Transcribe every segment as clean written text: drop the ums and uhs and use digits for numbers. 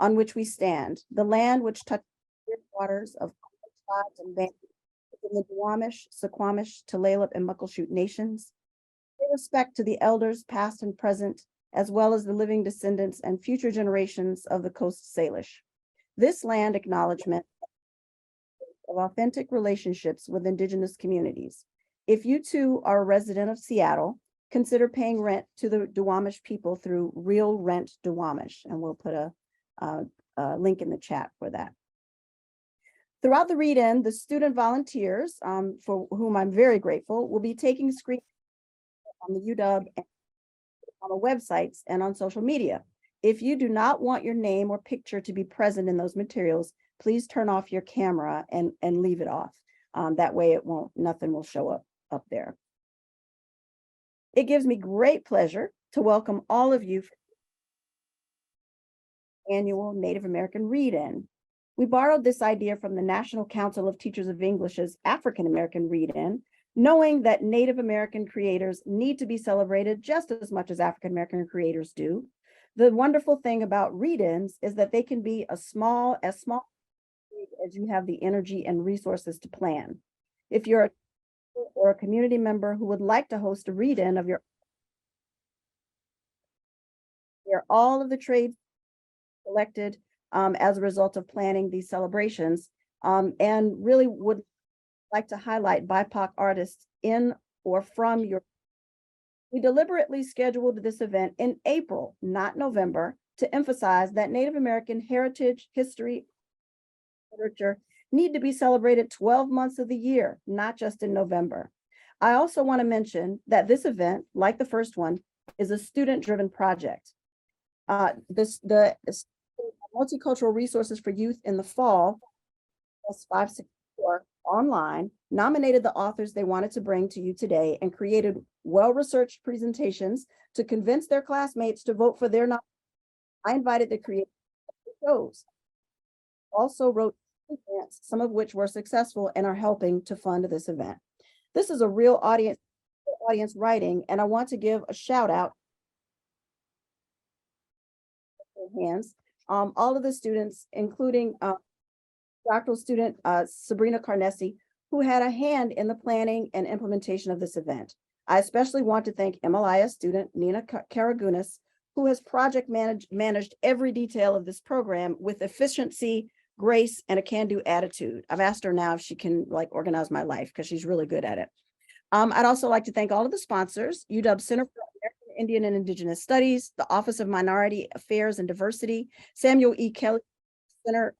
on which we stand, the land which touches the waters of tribes and bands in the Duwamish, Suquamish, Tulalip, and Muckleshoot nations. Pay respect to the elders, past and present, as well as the living descendants and future generations of the Coast Salish. This land acknowledgement of authentic relationships with Indigenous communities. If you too are a resident of Seattle, consider paying rent to the Duwamish people through Real Rent Duwamish, and we'll put a link in the chat for that. Throughout the read-in, the student volunteers, for whom I'm very grateful, will be taking screenshots on the UW and on the websites and on social media. If you do not want your name or picture to be present in those materials, please turn off your camera and leave it off. That way nothing will show up there. It gives me great pleasure to welcome all of you for the annual Native American Read-In. We borrowed this idea from the National Council of Teachers of English's African American Read-In, knowing that Native American creators need to be celebrated just as much as African American creators do. The wonderful thing about read-ins is that they can be as small as you have the energy and resources to plan. If you're a community member who would like to host a read-in of your all of the trades selected as a result of planning these celebrations, and really would like to highlight BIPOC artists in or from your. We deliberately scheduled this event in April, not November, to emphasize that Native American heritage, history, literature need to be celebrated 12 months of the year, not just in November. I also want to mention that this event, like the first one, is a student-driven project. The Multicultural Resources for Youth in the Fall, +564 online, nominated the authors they wanted to bring to you today and created well-researched presentations to convince their classmates to vote for their nomination. I invited the creators of the shows. Also wrote grants, some of which were successful and are helping to fund this event. This is a real audience writing, and I want to give a shout out hands. All of the students, including doctoral student Sabrina Carnesi, who had a hand in the planning and implementation of this event. I especially want to thank MLIS student Nina Karagunas, who has project managed every detail of this program with efficiency, grace, and a can-do attitude. I've asked her now if she can organize my life because she's really good at it. I'd also like to thank all of the sponsors: UW Center for American Indian and Indigenous Studies, the Office of Minority Affairs and Diversity, Samuel E. Kelly Center,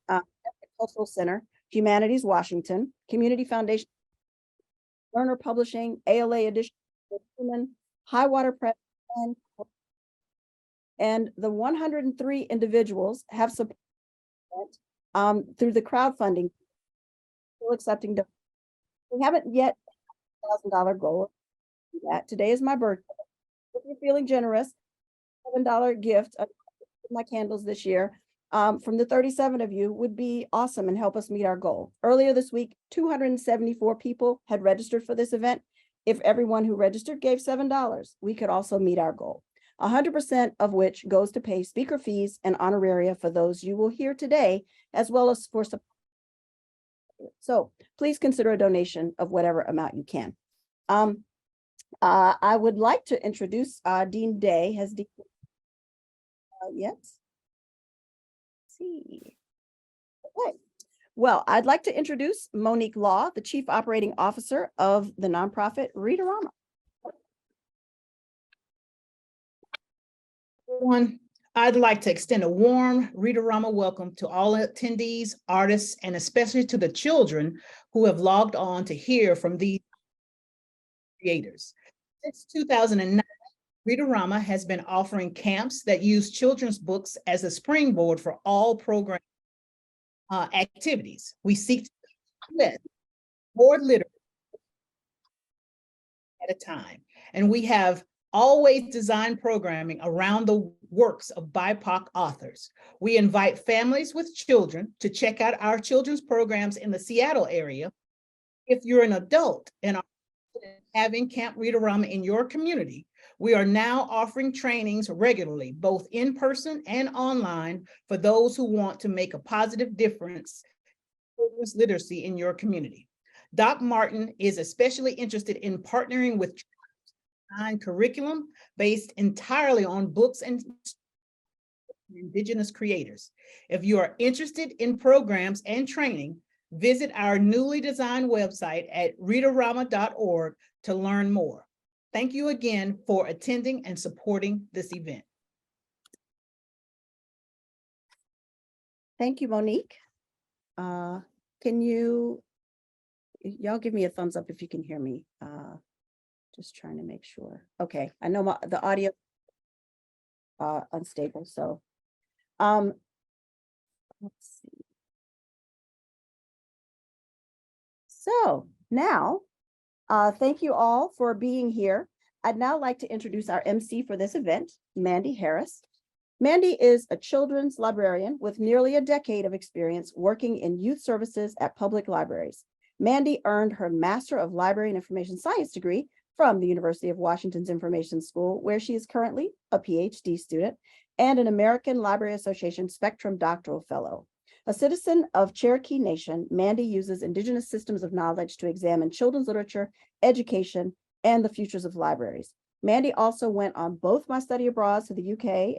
Cultural Center, Humanities Washington, Community Foundation, Learner Publishing, ALA Edition, Highwater Press, and the 103 individuals have supported through the crowdfunding. Still accepting. We haven't yet $1,000 goal. That today is my birthday. If you're feeling generous, $7 gift of my candles this year from the 37 of you would be awesome and help us meet our goal. Earlier this week, 274 people had registered for this event. If everyone who registered gave $7, we could also meet our goal. 100% of which goes to pay speaker fees and honoraria for those you will hear today, as well as for support. So please consider a donation of whatever amount you can. I would like to introduce Dean Day. Has Dean yet? Let's see. Okay. Well, I'd like to introduce Monique Law, the Chief Operating Officer of the nonprofit Read-a-Rama. Everyone, I'd like to extend a warm Read-a-Rama welcome to all attendees, artists, and especially to the children who have logged on to hear from these creators. Since 2009, Read-a-Rama has been offering camps that use children's books as a springboard for all program activities. We seek to let more literature at a time, and we have always designed programming around the works of BIPOC authors. We invite families with children to check out our children's programs in the Seattle area. If you're an adult and are having Camp Read-a-Rama in your community, We are now offering trainings regularly, both in person and online, for those who want to make a positive difference in children's literacy in your community. Doc Martin is especially interested in partnering with curriculum based entirely on books and Indigenous creators. If you are interested in programs and training, visit our newly designed website at read-a-rama.org to learn more. Thank you again for attending and supporting this event. Thank you, Monique. Can y'all give me a thumbs up if you can hear me? Just trying to make sure. Okay, I know the audio unstable, so let's see. So now, thank you all for being here. I'd now like to introduce our MC for this event, Mandy Harris. Mandy is a children's librarian with nearly a decade of experience working in youth services at public libraries. Mandy earned her Master of Library and Information Science degree from the University of Washington's Information School, where she is currently a PhD student and an American Library Association Spectrum Doctoral Fellow. A citizen of Cherokee Nation, Mandy uses Indigenous systems of knowledge to examine children's literature, education, and the futures of libraries. Mandy also went on both my study abroads to the UK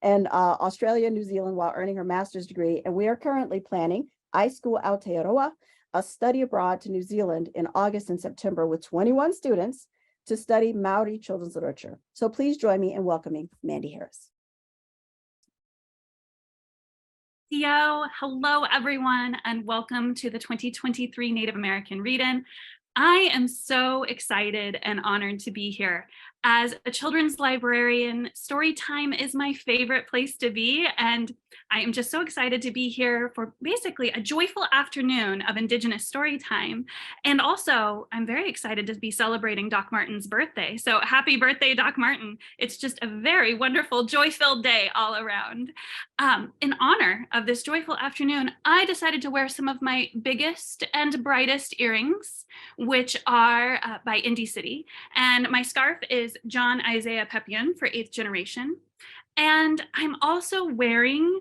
and Australia and New Zealand while earning her master's degree. And we are currently planning iSchool Aotearoa, a study abroad to New Zealand in August and September with 21 students to study Maori children's literature. So please join me in welcoming Mandy Harris. Theo, hello everyone, and welcome to the 2023 Native American Read-In. I am so excited and honored to be here. As a children's librarian, story time is my favorite place to be, and I am just so excited to be here for basically a joyful afternoon of Indigenous story time. And also, I'm very excited to be celebrating Doc Martin's birthday. So happy birthday, Doc Martin. It's just a very wonderful, joy-filled day all around. In honor of this joyful afternoon, I decided to wear some of my biggest and brightest earrings, which are by Indy City. And my scarf is John Isaiah Pepion for 8th generation. And I'm also wearing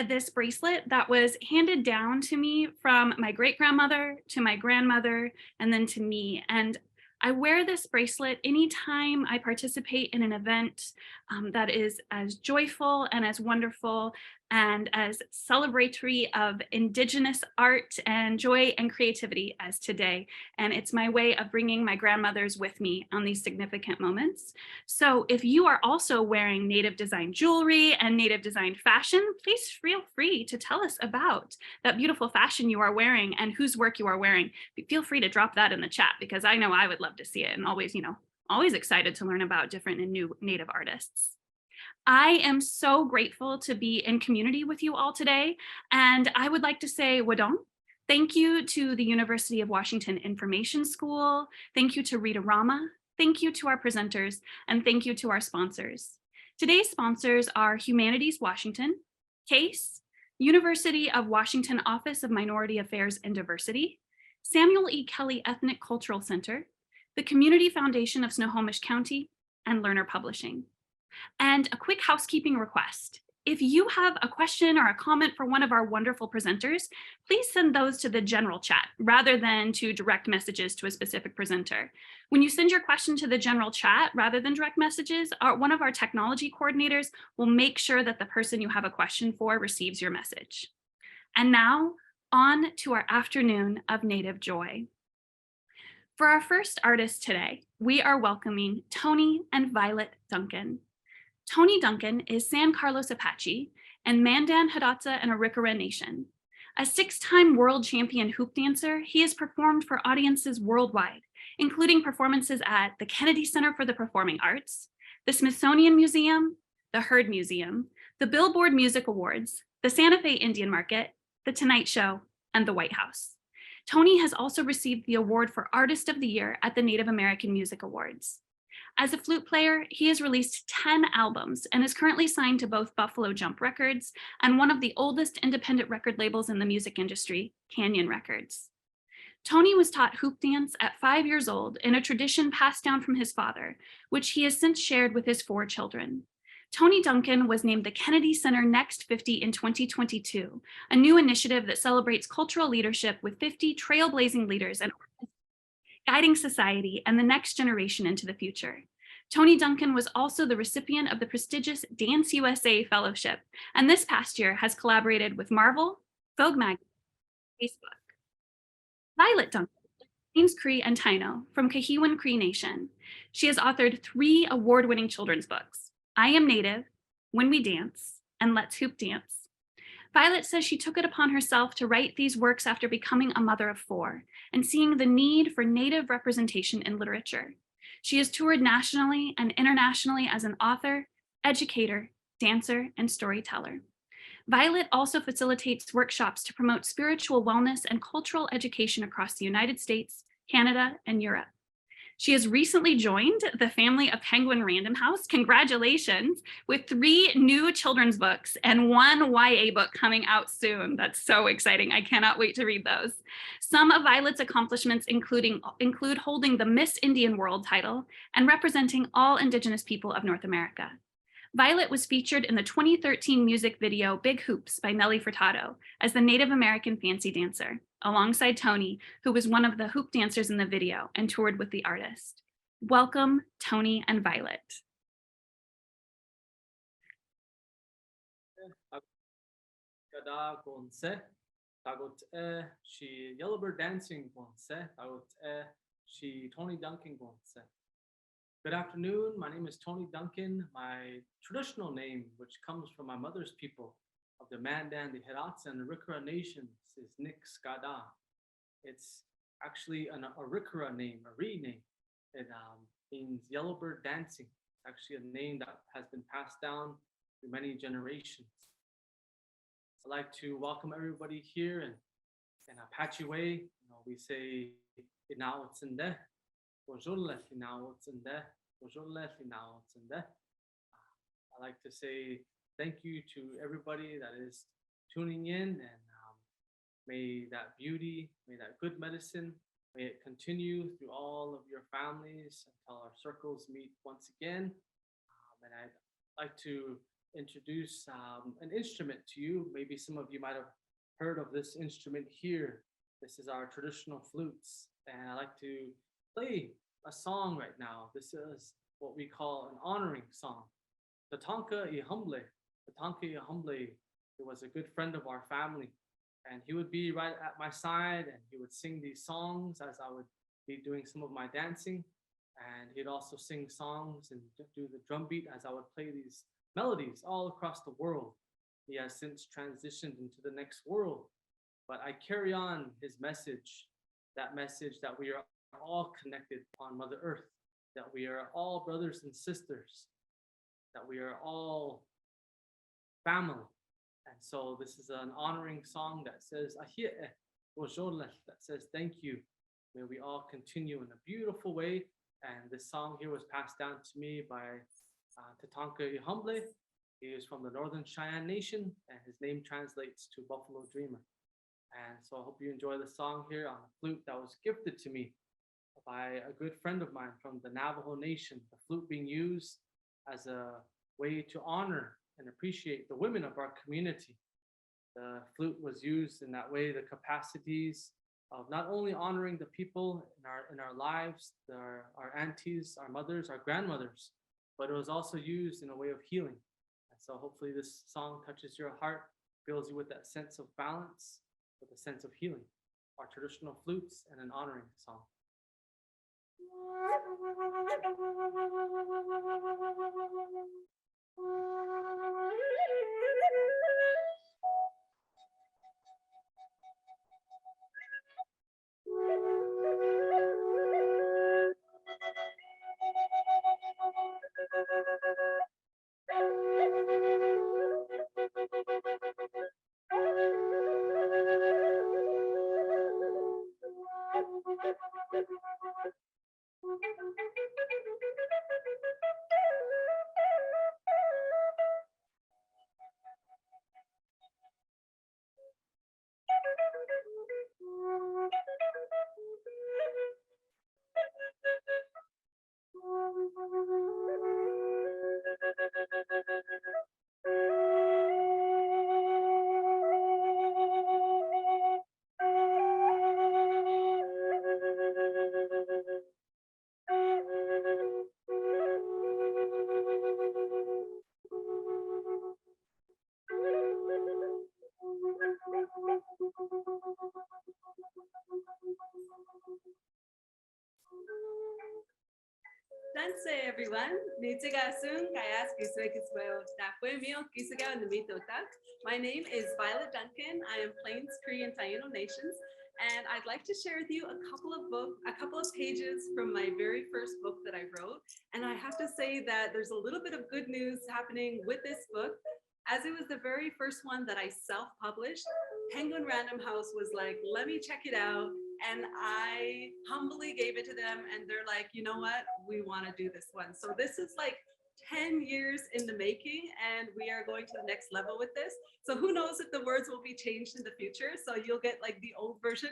this bracelet that was handed down to me from my great-grandmother to my grandmother and then to me. And I wear this bracelet anytime I participate in an event that is as joyful and as wonderful and as celebratory of Indigenous art and joy and creativity as today. And it's my way of bringing my grandmothers with me on these significant moments. So if you are also wearing Native design jewelry and Native design fashion, please feel free to tell us about that beautiful fashion you are wearing and whose work you are wearing. Feel free to drop that in the chat because I know I would love to see it, and always, always excited to learn about different and new Native artists. I am so grateful to be in community with you all today, and I would like to say wadon. Thank you to the University of Washington Information School. Thank you to Read-a-Rama. Thank you to our presenters, and thank you to our sponsors. Today's sponsors are Humanities Washington, CASE, University of Washington Office of Minority Affairs and Diversity, Samuel E. Kelly Ethnic Cultural Center, the Community Foundation of Snohomish County, and Learner Publishing. And a quick housekeeping request. If you have a question or a comment for one of our wonderful presenters, please send those to the general chat rather than to direct messages to a specific presenter. When you send your question to the general chat rather than direct messages, one of our technology coordinators will make sure that the person you have a question for receives your message. And now on to our afternoon of Native joy. For our first artist today, we are welcoming Tony and Violet Duncan. Tony Duncan is San Carlos Apache and Mandan, Hidatsa, and Arikara Nation. A 6-time world champion hoop dancer, he has performed for audiences worldwide, including performances at the Kennedy Center for the Performing Arts, the Smithsonian Museum, the Heard Museum, the Billboard Music Awards, the Santa Fe Indian Market, the Tonight Show, and the White House. Tony has also received the award for Artist of the Year at the Native American Music Awards. As a flute player, he has released 10 albums and is currently signed to both Buffalo Jump Records and one of the oldest independent record labels in the music industry, Canyon Records. Tony was taught hoop dance at 5 years old in a tradition passed down from his father, which he has since shared with his 4 children. Tony Duncan was named the Kennedy Center Next 50 in 2022, a new initiative that celebrates cultural leadership with 50 trailblazing leaders and guiding society and the next generation into the future. Tony Duncan was also the recipient of the prestigious Dance USA Fellowship, and this past year has collaborated with Marvel, Vogue Magazine, Facebook. Violet Duncan, James Cree and Taino from Kahiwan Cree Nation. She has authored 3 award-winning children's books, I Am Native, When We Dance, and Let's Hoop Dance. Violet says she took it upon herself to write these works after becoming a mother of 4 and seeing the need for Native representation in literature. She has toured nationally and internationally as an author, educator, dancer, and storyteller. Violet also facilitates workshops to promote spiritual wellness and cultural education across the United States, Canada, and Europe. She has recently joined the family of Penguin Random House, congratulations, with 3 new children's books and 1 YA book coming out soon. That's so exciting. I cannot wait to read those. Some of Violet's accomplishments include holding the Miss Indian World title and representing all Indigenous people of North America. Violet was featured in the 2013 music video Big Hoops by Nelly Furtado as the Native American fancy dancer, alongside Tony, who was one of the hoop dancers in the video and toured with the artist. Welcome, Tony and Violet. She Yellowbird Dancing she Tony Duncan. Good afternoon, my name is Tony Duncan. My traditional name, which comes from my mother's people of the Mandan, the Hidatsa, and the Rikara nations, is Nick Skada. It's actually an Arikara name, a Reed name. It means Yellowbird Dancing. It's actually a name that has been passed down through many generations. I'd like to welcome everybody here in Apache way. We say Inawatsinde. I like to say thank you to everybody that is tuning in, and may that beauty, may that good medicine, may it continue through all of your families until our circles meet once again. And I'd like to introduce an instrument to you. Maybe some of you might have heard of this instrument here. This is our traditional flutes, and I like to play a song right now. This is what we call an honoring song. Tatanka Ihumble. Tatanka Ihumble, he was a good friend of our family, and he would be right at my side, and he would sing these songs as I would be doing some of my dancing, and he'd also sing songs and do the drum beat as I would play these melodies all across the world. He has since transitioned into the next world, but I carry on his message, that message that we are all connected on Mother Earth, that we are all brothers and sisters, that we are all family. And so this is an honoring song that says Ahie, that says thank you. May we all continue in a beautiful way. And this song here was passed down to me by Tatanka Ihumble. He is from the Northern Cheyenne Nation, and his name translates to Buffalo Dreamer. And so I hope you enjoy the song here on a flute that was gifted to me by a good friend of mine from the Navajo Nation. The flute being used as a way to honor and appreciate the women of our community. The flute was used in that way, the capacities of not only honoring the people in our lives, our aunties, our mothers, our grandmothers, but it was also used in a way of healing. And so hopefully this song touches your heart, fills you with that sense of balance, with a sense of healing. Our traditional flutes and an honoring song. Danse everyone. My name is Violet Duncan. I am Plains Cree and Taino Nations, and I'd like to share with you a couple of pages from my very first book that I wrote. And I have to say that there's a little bit of good news happening with this book. As it was the very first one that I self-published, Penguin Random House was like, let me check it out. And I humbly gave it to them, and they're like, you know what, we want to do this one. So this is like 10 years in the making, and we are going to the next level with this. So who knows if the words will be changed in the future. So you'll get like the old version,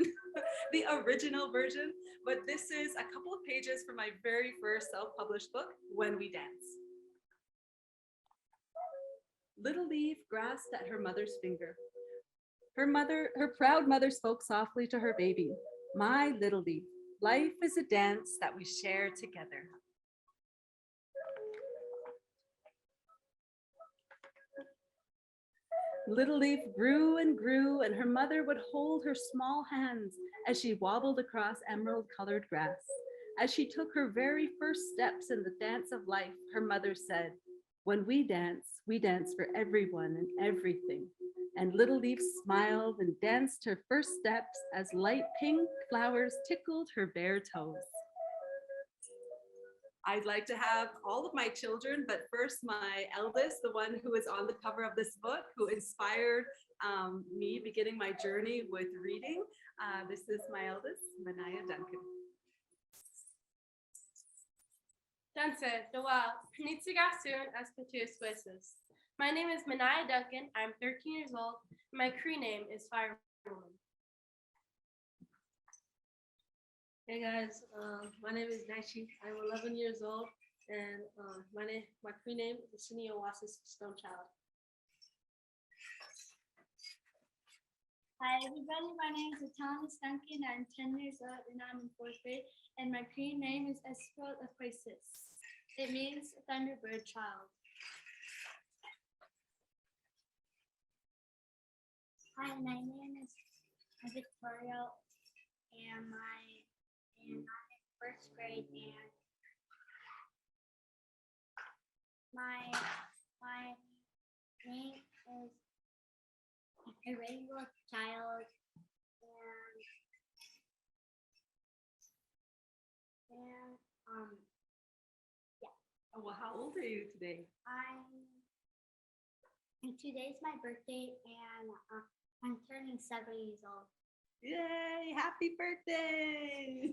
the original version. But this is a couple of pages from my very first self-published book, When We Dance. Little Leaf grasped at her mother's finger. Her proud mother spoke softly to her baby. My little leaf, life is a dance that we share together. Little Leaf grew and grew, and her mother would hold her small hands as she wobbled across emerald-colored grass. As she took her very first steps in the dance of life, her mother said, when we dance for everyone and everything. And Little Leaf smiled and danced her first steps as light pink flowers tickled her bare toes. I'd like to have all of my children, but first my eldest, the one who is on the cover of this book, who inspired me beginning my journey with reading. This is my eldest, Manaya Duncan. Danse, Doa, Penitsigasun, Espetus Sueces. My name is Manaya Duncan. I'm 13 years old. My Cree name is Fire Woman. Hey guys, my name is Naishi. I'm 11 years old, and my Cree name is Sini Oasis Stone Child. Hi everybody, my name is Thomas Duncan. I'm 10 years old and I'm in 4th grade, and my Cree name is Esprot Aquasis. It means Thunderbird Child. Hi, my name is Victoria, and I'm in 1st grade, and my name is a rainbow child, and Oh, well, how old are you today? today's my birthday, and I'm turning 7 years old. Yay, happy birthday!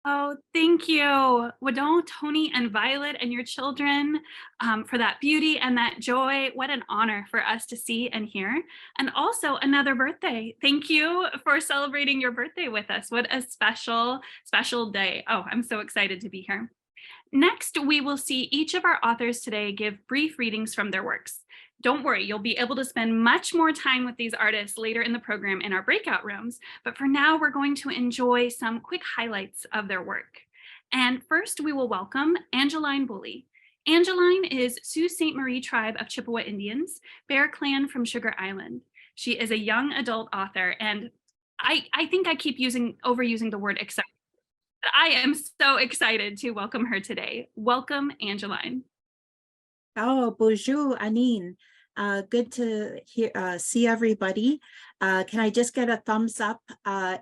Oh, thank you, Wadon, Tony, and Violet, and your children for that beauty and that joy. What an honor for us to see and hear. And also another birthday. Thank you for celebrating your birthday with us. What a special, special day. Oh, I'm so excited to be here. Next, we will see each of our authors today give brief readings from their works. Don't worry, you'll be able to spend much more time with these artists later in the program in our breakout rooms, but for now, we're going to enjoy some quick highlights of their work. And first, we will welcome Angeline Bully. Angeline is Sault Ste. Marie tribe of Chippewa Indians, Bear Clan from Sugar Island. She is a young adult author, and I think I keep overusing the word excited. I am so excited to welcome her today. Welcome, Angeline. Oh, bonjour, Anine. Good to see everybody. Can I just get a thumbs up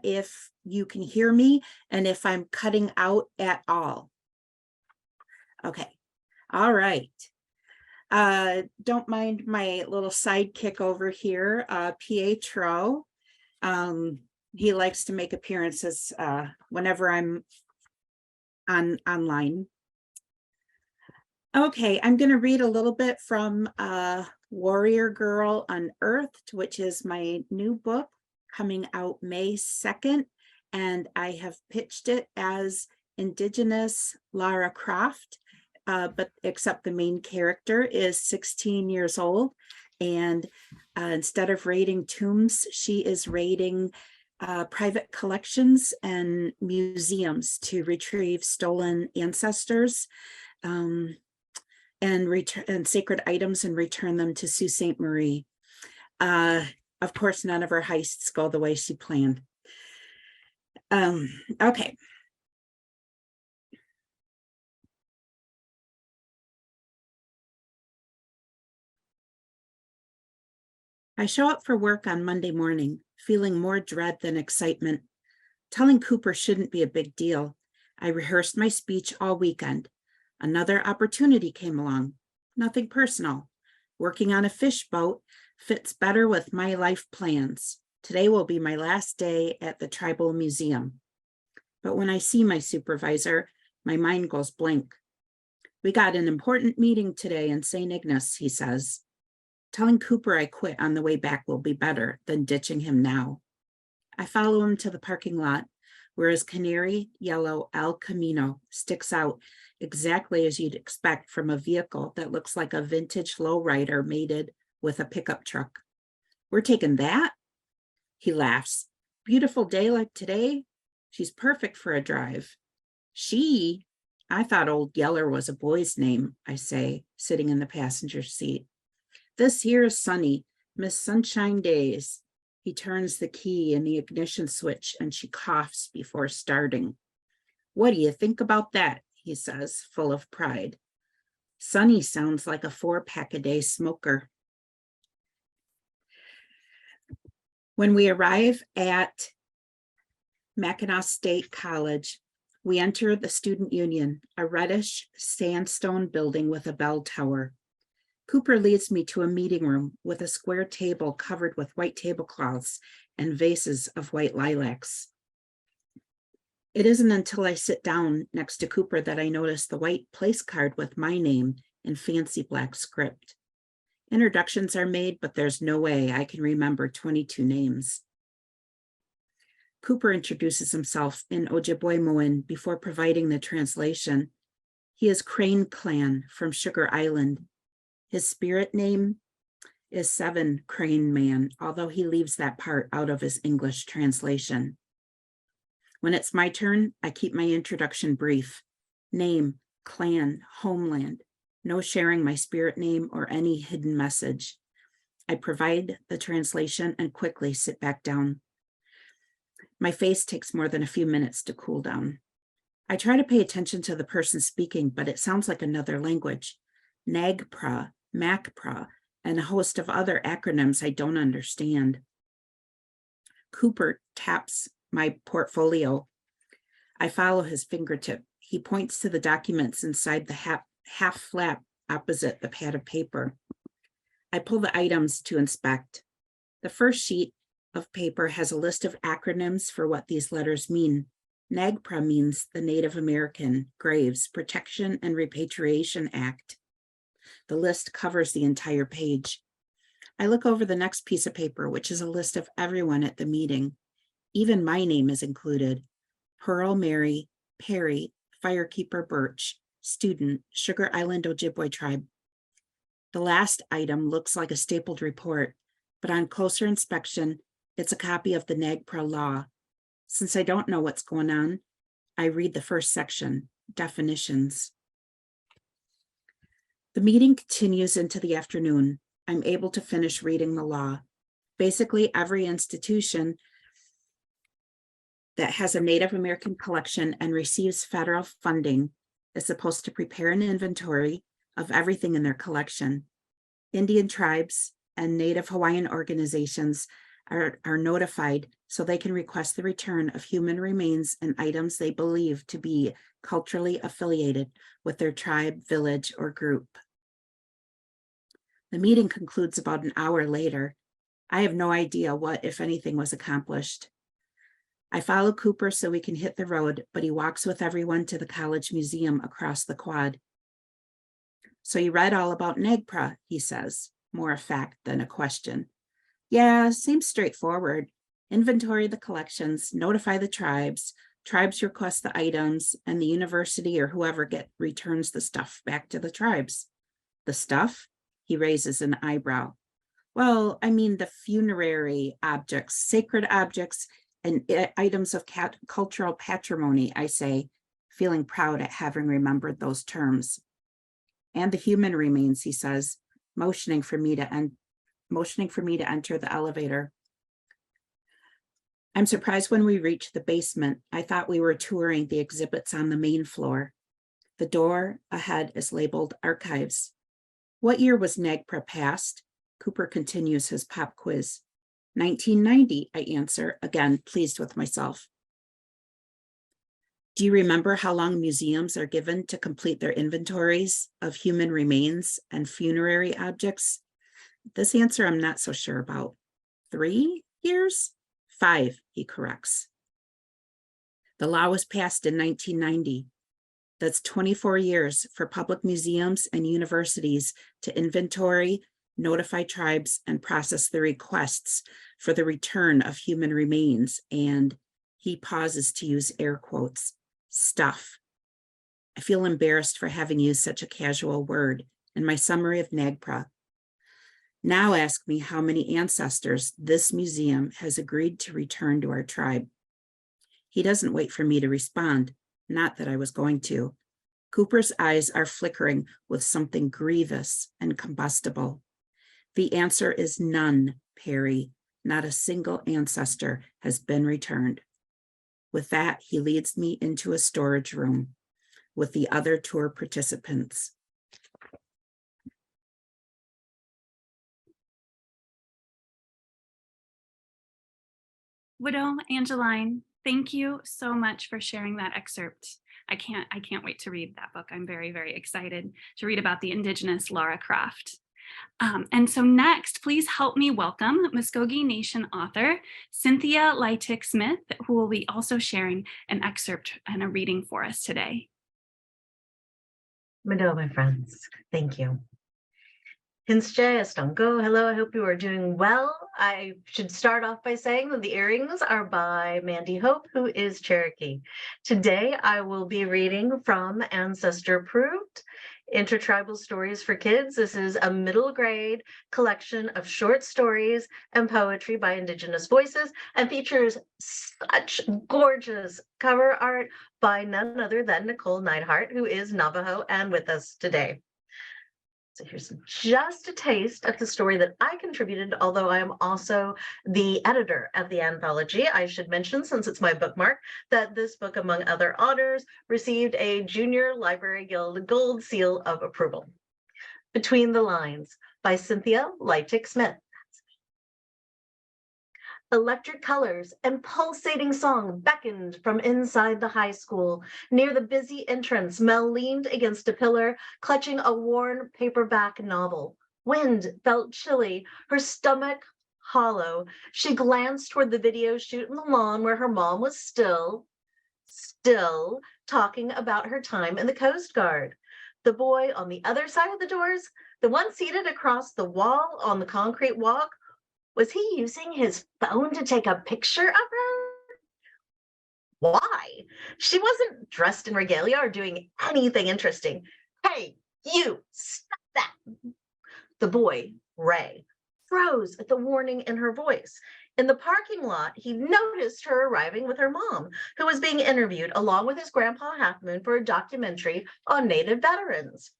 if you can hear me and if I'm cutting out at all? Okay, all right. Don't mind my little sidekick over here, Pietro. He likes to make appearances whenever I'm online. Okay, I'm going to read a little bit from Warrior Girl Unearthed, which is my new book coming out May 2nd, and I have pitched it as Indigenous Lara Croft, but except the main character is 16 years old, and instead of raiding tombs, she is raiding private collections and museums to retrieve stolen ancestors. And sacred items and return them to Sault Ste. Marie. Of course, none of her heists go the way she planned. Okay. I show up for work on Monday morning, feeling more dread than excitement. Telling Cooper shouldn't be a big deal. I rehearsed my speech all weekend. Another opportunity came along. Nothing personal. Working on a fish boat fits better with my life plans. Today will be my last day at the tribal museum. But when I see my supervisor, my mind goes blank. We got an important meeting today in St. Ignace, he says. Telling Cooper I quit on the way back will be better than ditching him now. I follow him to the parking lot, where his canary yellow El Camino sticks out exactly as you'd expect from a vehicle that looks like a vintage lowrider mated with a pickup truck. We're taking that? He laughs. Beautiful day like today? She's perfect for a drive. She? I thought Old Yeller was a boy's name, I say, sitting in the passenger seat. This here is Sunny, Miss Sunshine Days. He turns the key in the ignition switch and she coughs before starting. What do you think about that? He says, full of pride. Sunny sounds like a 4-pack-a-day smoker. When we arrive at Mackinac State College, we enter the student union, a reddish sandstone building with a bell tower. Cooper leads me to a meeting room with a square table covered with white tablecloths and vases of white lilacs. It isn't until I sit down next to Cooper that I notice the white place card with my name in fancy black script. Introductions are made, but there's no way I can remember 22 names. Cooper introduces himself in Ojibwe before providing the translation. He is Crane Clan from Sugar Island. His spirit name is Seven Crane Man, although he leaves that part out of his English translation. When it's my turn, I keep my introduction brief. Name, clan, homeland. No sharing my spirit name or any hidden message. I provide the translation and quickly sit back down. My face takes more than a few minutes to cool down. I try to pay attention to the person speaking, but it sounds like another language. NAGPRA, MACPRA, and a host of other acronyms I don't understand. Cooper taps my portfolio. I follow his fingertip. He points to the documents inside the half flap opposite the pad of paper. I pull the items to inspect. The first sheet of paper has a list of acronyms for what these letters mean. NAGPRA means the Native American Graves Protection and Repatriation Act. The list covers the entire page. I look over the next piece of paper, which is a list of everyone at the meeting. Even my name is included. Pearl Mary Perry, Firekeeper Birch, student, Sugar Island Ojibwe tribe. The last item looks like a stapled report, but on closer inspection, it's a copy of the NAGPRA law. Since I don't know what's going on, I read the first section, definitions. The meeting continues into the afternoon. I'm able to finish reading the law. Basically, every institution that has a Native American collection and receives federal funding is supposed to prepare an inventory of everything in their collection. Indian tribes and Native Hawaiian organizations are notified so they can request the return of human remains and items they believe to be culturally affiliated with their tribe, village, or group. The meeting concludes about an hour later. I have no idea what, if anything, was accomplished. I follow Cooper so we can hit the road, but he walks with everyone to the college museum across the quad. So you read all about NAGPRA, he says, more a fact than a question. Yeah, seems straightforward. Inventory the collections, notify the tribes, tribes request the items, and the university or whoever returns the stuff back to the tribes. The stuff? He raises an eyebrow. Well, I mean the funerary objects, sacred objects, and items of cultural patrimony, I say, feeling proud at having remembered those terms. And the human remains, he says, motioning for me to enter the elevator. I'm surprised when we reach the basement. I thought we were touring the exhibits on the main floor. The door ahead is labeled archives. What year was NAGPRA passed? Cooper continues his pop quiz. 1990, I answer, again, pleased with myself. Do you remember how long museums are given to complete their inventories of human remains and funerary objects? This answer I'm not so sure about. 3 years? 5, he corrects. The law was passed in 1990. That's 24 years for public museums and universities to inventory, notify tribes, and process the requests for the return of human remains, and he pauses to use air quotes, stuff. I feel embarrassed for having used such a casual word in my summary of NAGPRA. Now ask me how many ancestors this museum has agreed to return to our tribe. He doesn't wait for me to respond, not that I was going to. Cooper's eyes are flickering with something grievous and combustible. The answer is none, Perry. Not a single ancestor has been returned. With that, he leads me into a storage room with the other tour participants. Widow Angeline, thank you so much for sharing that excerpt. I can't wait to read that book. I'm very, very excited to read about the Indigenous Lara Croft. And so next, please help me welcome Muskogee Nation author Cynthia Lytick-Smith, who will be also sharing an excerpt and a reading for us today. Mado, my friends, thank you. Hinsche Estongo, hello, I hope you are doing well. I should start off by saying that the earrings are by Mandy Hope, who is Cherokee. Today, I will be reading from Ancestor Approved, Intertribal Stories for Kids. This is a middle grade collection of short stories and poetry by Indigenous voices and features such gorgeous cover art by none other than Nicole Neidhart, who is Navajo and with us today. So here's just a taste of the story that I contributed, although I am also the editor of the anthology. I should mention, since it's my bookmark, that this book, among other honors, received a Junior Library Guild Gold Seal of Approval. Between the Lines by Cynthia Lytick-Smith. Electric colors and pulsating song beckoned from inside the high school. Near the busy entrance, Mel leaned against a pillar, clutching a worn paperback novel. Wind felt chilly, her stomach hollow. She glanced toward the video shoot in the lawn where her mom was still still talking about her time in the Coast Guard. The boy on the other side of the doors, the one seated across the wall on the concrete walk, was he using his phone to take a picture of her? Why? She wasn't dressed in regalia or doing anything interesting. Hey, you, stop that. The boy, Ray, froze at the warning in her voice. In the parking lot, he noticed her arriving with her mom, who was being interviewed along with his grandpa Half Moon for a documentary on Native veterans.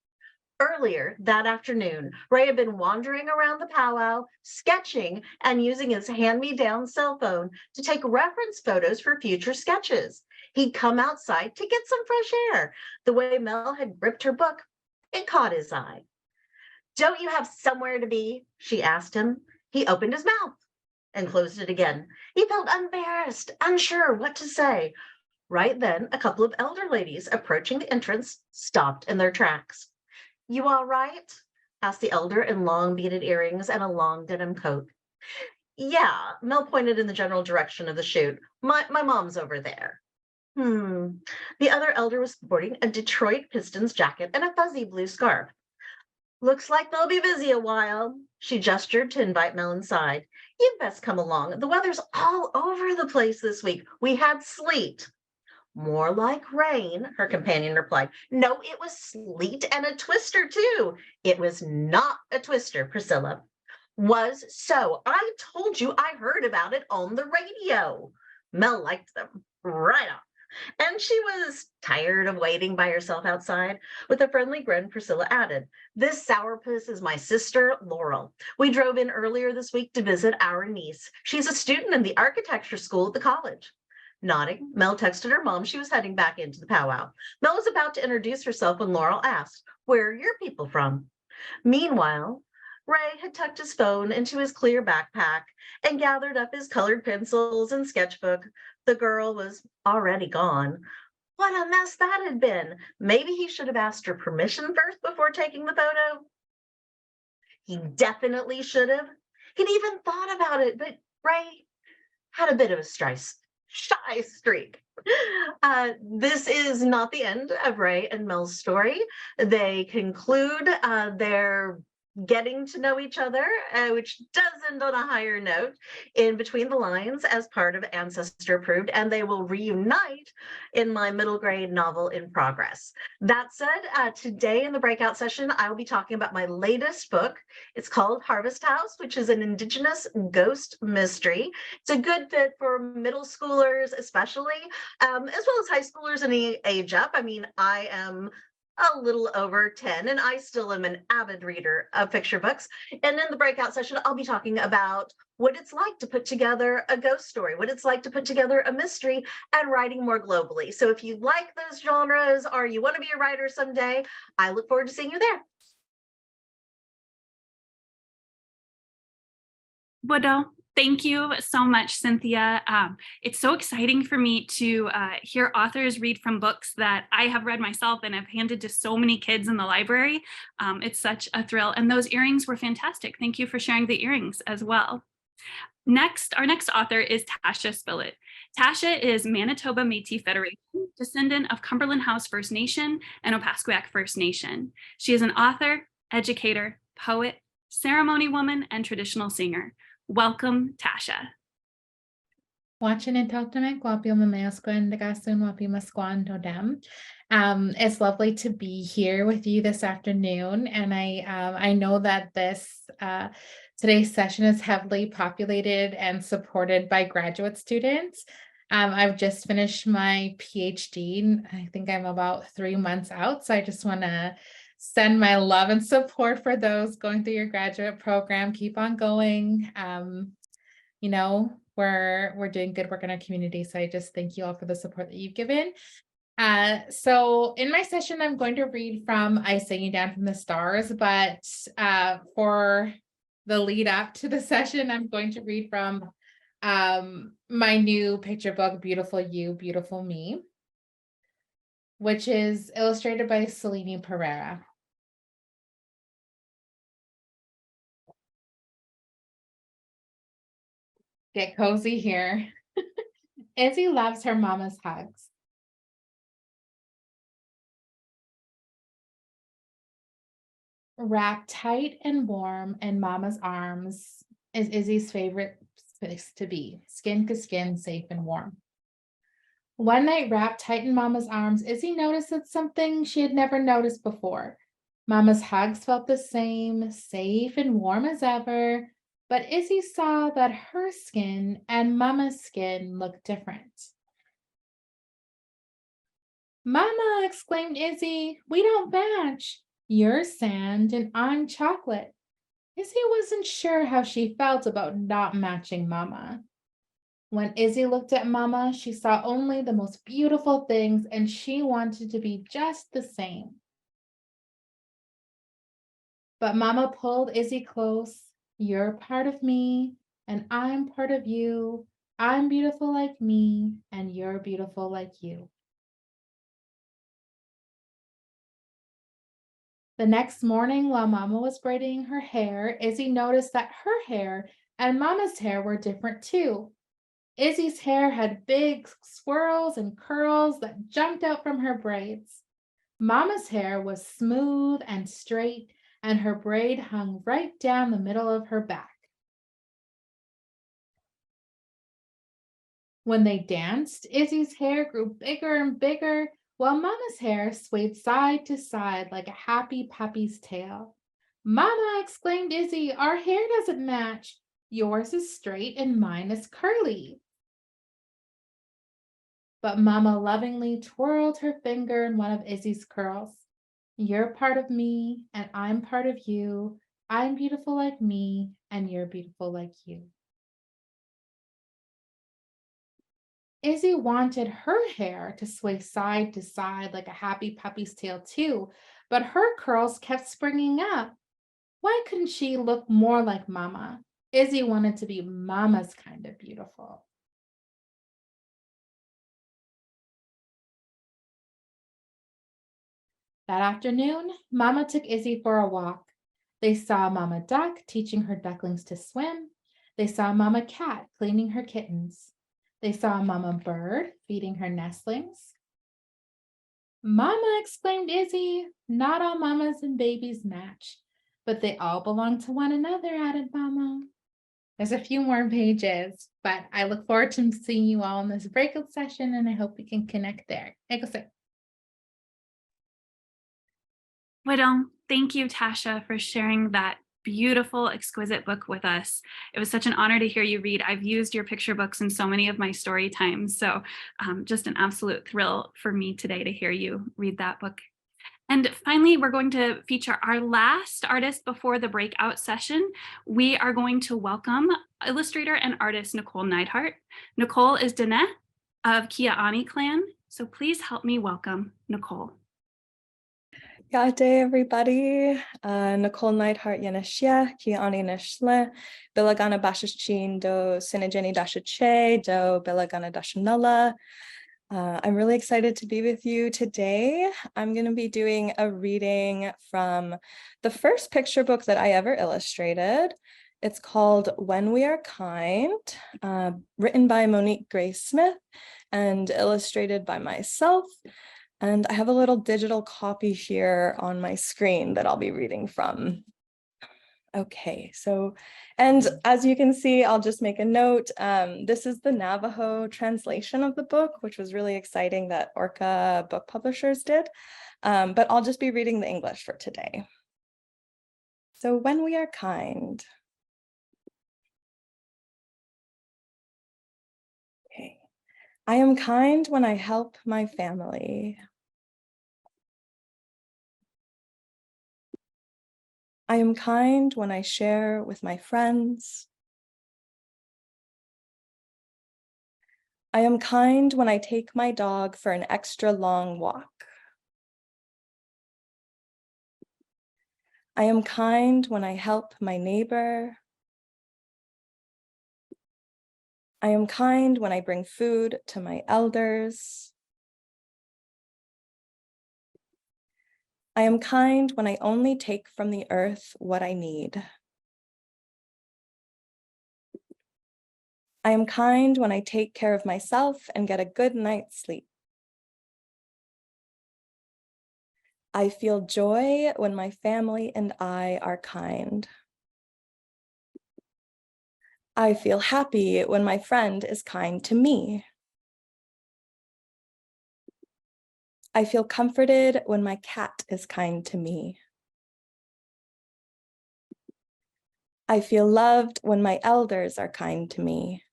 Earlier that afternoon, Ray had been wandering around the powwow, sketching and using his hand-me-down cell phone to take reference photos for future sketches. He'd come outside to get some fresh air. The way Mel had gripped her book, it caught his eye. "Don't you have somewhere to be?" she asked him. He opened his mouth and closed it again. He felt embarrassed, unsure what to say. Right then, a couple of elder ladies approaching the entrance stopped in their tracks. "You all right?" asked the elder in long beaded earrings and a long denim coat. "Yeah," Mel pointed in the general direction of the chute. My mom's over there." The other elder was sporting a Detroit Pistons jacket and a fuzzy blue scarf. "Looks like they'll be busy a while." She gestured to invite Mel inside. "You'd best come along. The weather's all over the place this week. We had sleet." "More like rain," her companion replied. "No, it was sleet and a twister too." "It was not a twister, Priscilla." "Was so. I told you I heard about it on the radio." Mel liked them right off. And she was tired of waiting by herself outside. With a friendly grin, Priscilla added, "This sourpuss is my sister, Laurel. We drove in earlier this week to visit our niece. She's a student in the architecture school at the college." Nodding, Mel texted her mom she was heading back into the powwow. Mel was about to introduce herself when Laurel asked, "Where are your people from?" Meanwhile, Ray had tucked his phone into his clear backpack and gathered up his colored pencils and sketchbook. The girl was already gone. What a mess that had been. Maybe he should have asked her permission first before taking the photo. He definitely should have. He'd even thought about it, but Ray had a bit of a shy streak. This is not the end of Ray and Mel's story. They conclude their getting to know each other, which does end on a higher note in Between the Lines as part of Ancestor Approved, and they will reunite in my middle grade novel in progress. That said, today in the breakout session, I will be talking about my latest book. It's called Harvest House, which is an Indigenous ghost mystery. It's a good fit for middle schoolers, especially, as well as high schoolers any age up. I mean, I am a little over 10, and I still am an avid reader of picture books. And in the breakout session, I'll be talking about what it's like to put together a ghost story, what it's like to put together a mystery, and writing more globally. So if you like those genres or you want to be a writer someday, I look forward to seeing you there. Widow, thank you so much, Cynthia. It's so exciting for me to hear authors read from books that I have read myself and have handed to so many kids in the library. It's such a thrill. And those earrings were fantastic. Thank you for sharing the earrings as well. Our next author is Tasha Spillett. Tasha is Manitoba Métis Federation, descendant of Cumberland House First Nation and Opaskwayak First Nation. She is an author, educator, poet, ceremony woman, and traditional singer. Welcome, Tasha. It's lovely to be here with you this afternoon, and I know that today's session is heavily populated and supported by graduate students. I've just finished my PhD. I think I'm about 3 months out, so I just want to send my love and support for those going through your graduate program. Keep on going. You know, we're doing good work in our community. So I just thank you all for the support that you've given. So in my session, I'm going to read from I Sang You Down from the Stars, but for the lead up to the session, I'm going to read from my new picture book, Beautiful You, Beautiful Me, which is illustrated by Selene Pereira. Get cozy here. Izzy loves her mama's hugs. Wrapped tight and warm in Mama's arms is Izzy's favorite place to be, skin to skin, safe and warm. One night, wrapped tight in Mama's arms, Izzy noticed that something she had never noticed before. Mama's hugs felt the same, safe and warm as ever, but Izzy saw that her skin and Mama's skin looked different. Mama, exclaimed Izzy, we don't match. You're sand and I'm chocolate. Izzy wasn't sure how she felt about not matching Mama. When Izzy looked at Mama, she saw only the most beautiful things and she wanted to be just the same. But Mama pulled Izzy close. You're part of me and I'm part of you. I'm beautiful like me and you're beautiful like you. The next morning, while Mama was braiding her hair, Izzy noticed that her hair and Mama's hair were different too. Izzy's hair had big swirls and curls that jumped out from her braids. Mama's hair was smooth and straight, and her braid hung right down the middle of her back. When they danced, Izzy's hair grew bigger and bigger, while Mama's hair swayed side to side like a happy puppy's tail. Mama, exclaimed Izzy, our hair doesn't match. Yours is straight and mine is curly. But Mama lovingly twirled her finger in one of Izzy's curls. You're part of me and I'm part of you. I'm beautiful like me and you're beautiful like you. Izzy wanted her hair to sway side to side like a happy puppy's tail too, but her curls kept springing up. Why couldn't she look more like Mama? Izzy wanted to be Mama's kind of beautiful. That afternoon, Mama took Izzy for a walk. They saw Mama Duck teaching her ducklings to swim. They saw Mama Cat cleaning her kittens. They saw Mama Bird feeding her nestlings. Mama, exclaimed Izzy, not all mamas and babies match, but they all belong to one another, added Mama. There's a few more pages, but I look forward to seeing you all in this breakout session and I hope we can connect there. Well, thank you, Tasha, for sharing that beautiful, exquisite book with us. It was such an honor to hear you read. I've used your picture books in so many of my story times, so just an absolute thrill for me today to hear you read that book. And finally, we're going to feature our last artist before the breakout session. We are going to welcome illustrator and artist Nicole Neidhart. Nicole is Danette of Kia'ani Clan, so please help me welcome Nicole. Good day, everybody. Nicole Neidhart Yanashia, Kia'ani Nishle, Bilagana Bashachin do Sinajeni Dashache, do Bilagana Dashanala. I'm really excited to be with you today. I'm going to be doing a reading from the first picture book that I ever illustrated. It's called When We Are Kind, written by Monique Grace Smith and illustrated by myself. And I have a little digital copy here on my screen that I'll be reading from. Okay, so, and as you can see, I'll just make a note. This is the Navajo translation of the book, which was really exciting that Orca Book Publishers did. But I'll just be reading the English for today. So, when we are kind. Okay. I am kind when I help my family. I am kind when I share with my friends. I am kind when I take my dog for an extra long walk. I am kind when I help my neighbor. I am kind when I bring food to my elders. I am kind when I only take from the earth what I need. I am kind when I take care of myself and get a good night's sleep. I feel joy when my family and I are kind. I feel happy when my friend is kind to me. I feel comforted when my cat is kind to me. I feel loved when my elders are kind to me.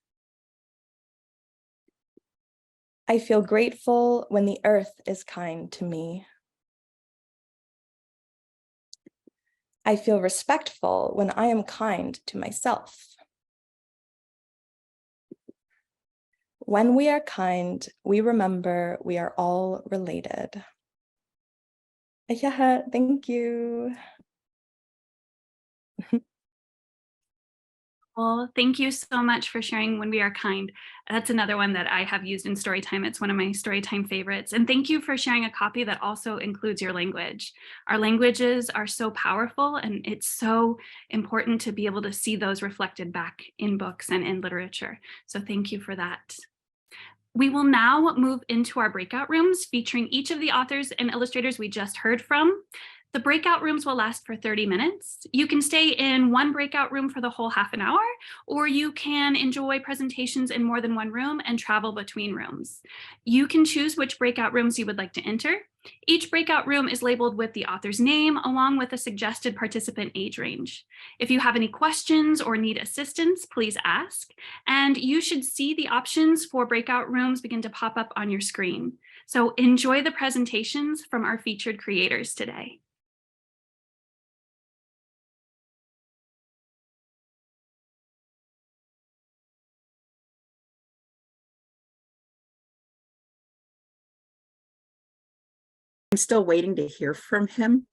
I feel grateful when the earth is kind to me. I feel respectful when I am kind to myself. When we are kind, we remember we are all related. Yeah, thank you. Well, thank you so much for sharing When We Are Kind. That's another one that I have used in Storytime. It's one of my Storytime favorites. And thank you for sharing a copy that also includes your language. Our languages are so powerful, and it's so important to be able to see those reflected back in books and in literature. So thank you for that. We will now move into our breakout rooms featuring each of the authors and illustrators we just heard from. The breakout rooms will last for 30 minutes. You can stay in one breakout room for the whole half an hour, or you can enjoy presentations in more than one room and travel between rooms. You can choose which breakout rooms you would like to enter. Each breakout room is labeled with the author's name along with a suggested participant age range. If you have any questions or need assistance, please ask. And you should see the options for breakout rooms begin to pop up on your screen. So enjoy the presentations from our featured creators today. I'm still waiting to hear from him.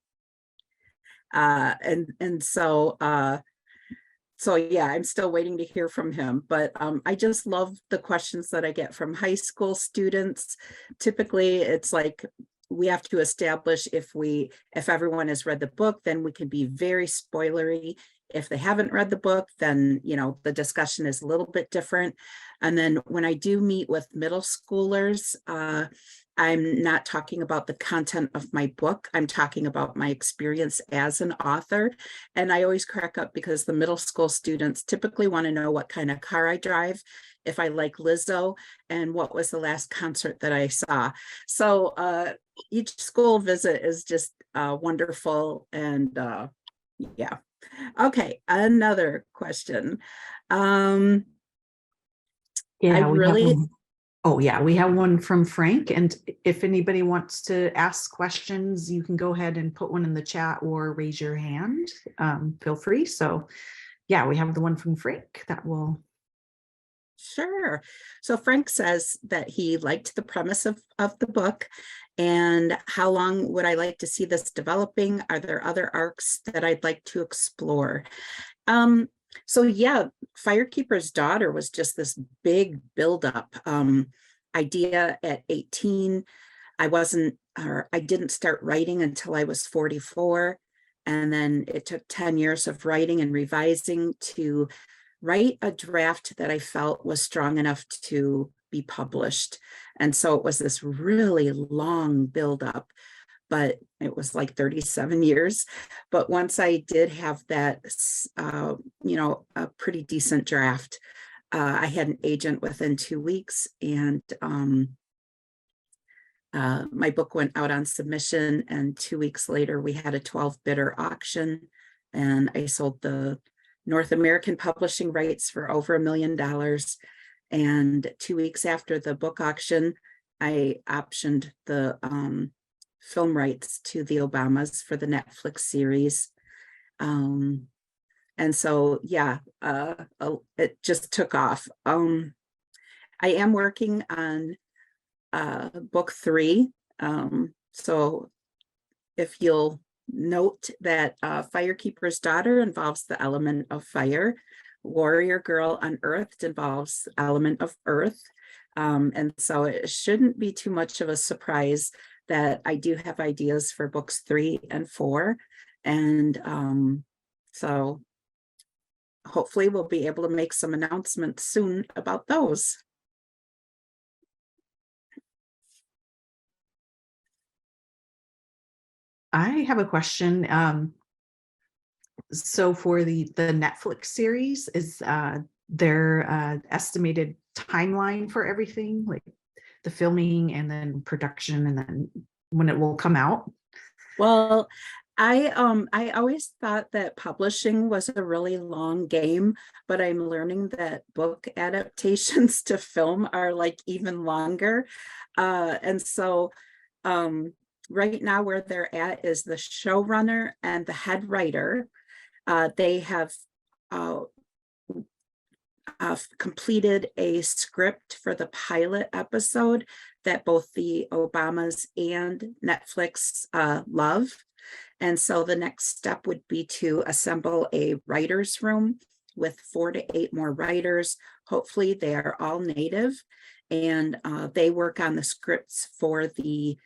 So yeah, I'm still waiting to hear from him, but I just love the questions that I get from high school students. Typically, it's like we have to establish if everyone has read the book, then we can be very spoilery. If they haven't read the book, then the discussion is a little bit different. And then when I do meet with middle schoolers, I'm not talking about the content of my book. I'm talking about my experience as an author. And I always crack up because the middle school students typically want to know what kind of car I drive, if I like Lizzo, and what was the last concert that I saw. So each school visit is just wonderful. And yeah. Okay, another question. Yeah, we have one from Frank. And if anybody wants to ask questions, you can go ahead and put one in the chat or raise your hand. Feel free. So yeah, we have the one from Frank that will. Sure. So Frank says that he liked the premise of the book. And how long would I like to see this developing? Are there other arcs that I'd like to explore? So yeah, Firekeeper's Daughter was just this big buildup idea at 18. I didn't start writing until I was 44. And then it took 10 years of writing and revising to write a draft that I felt was strong enough to be published. And so it was this really long buildup, but it was like 37 years. But once I did have that, a pretty decent draft, I had an agent within 2 weeks, and my book went out on submission, and 2 weeks later we had a 12 bidder auction, and I sold the North American publishing rights for over $1 million. And 2 weeks after the book auction, I optioned the film rights to the Obamas for the Netflix series. And so, yeah, it just took off. I am working on book 3. So if you'll note that Firekeeper's Daughter involves the element of fire. Warrior Girl Unearthed involves the element of earth. And so it shouldn't be too much of a surprise that I do have ideas for books 3 and 4. And so hopefully we'll be able to make some announcements soon about those. I have a question. So for the Netflix series, is there estimated timeline for everything, like the filming and then production and then when it will come out? Well, I always thought that publishing was a really long game, but I'm learning that book adaptations to film are like even longer. And so right now where they're at is the showrunner and the head writer. They have completed a script for the pilot episode that both the Obamas and Netflix love. And so the next step would be to assemble a writer's room with 4 to 8 more writers. Hopefully they are all native, and they work on the scripts for the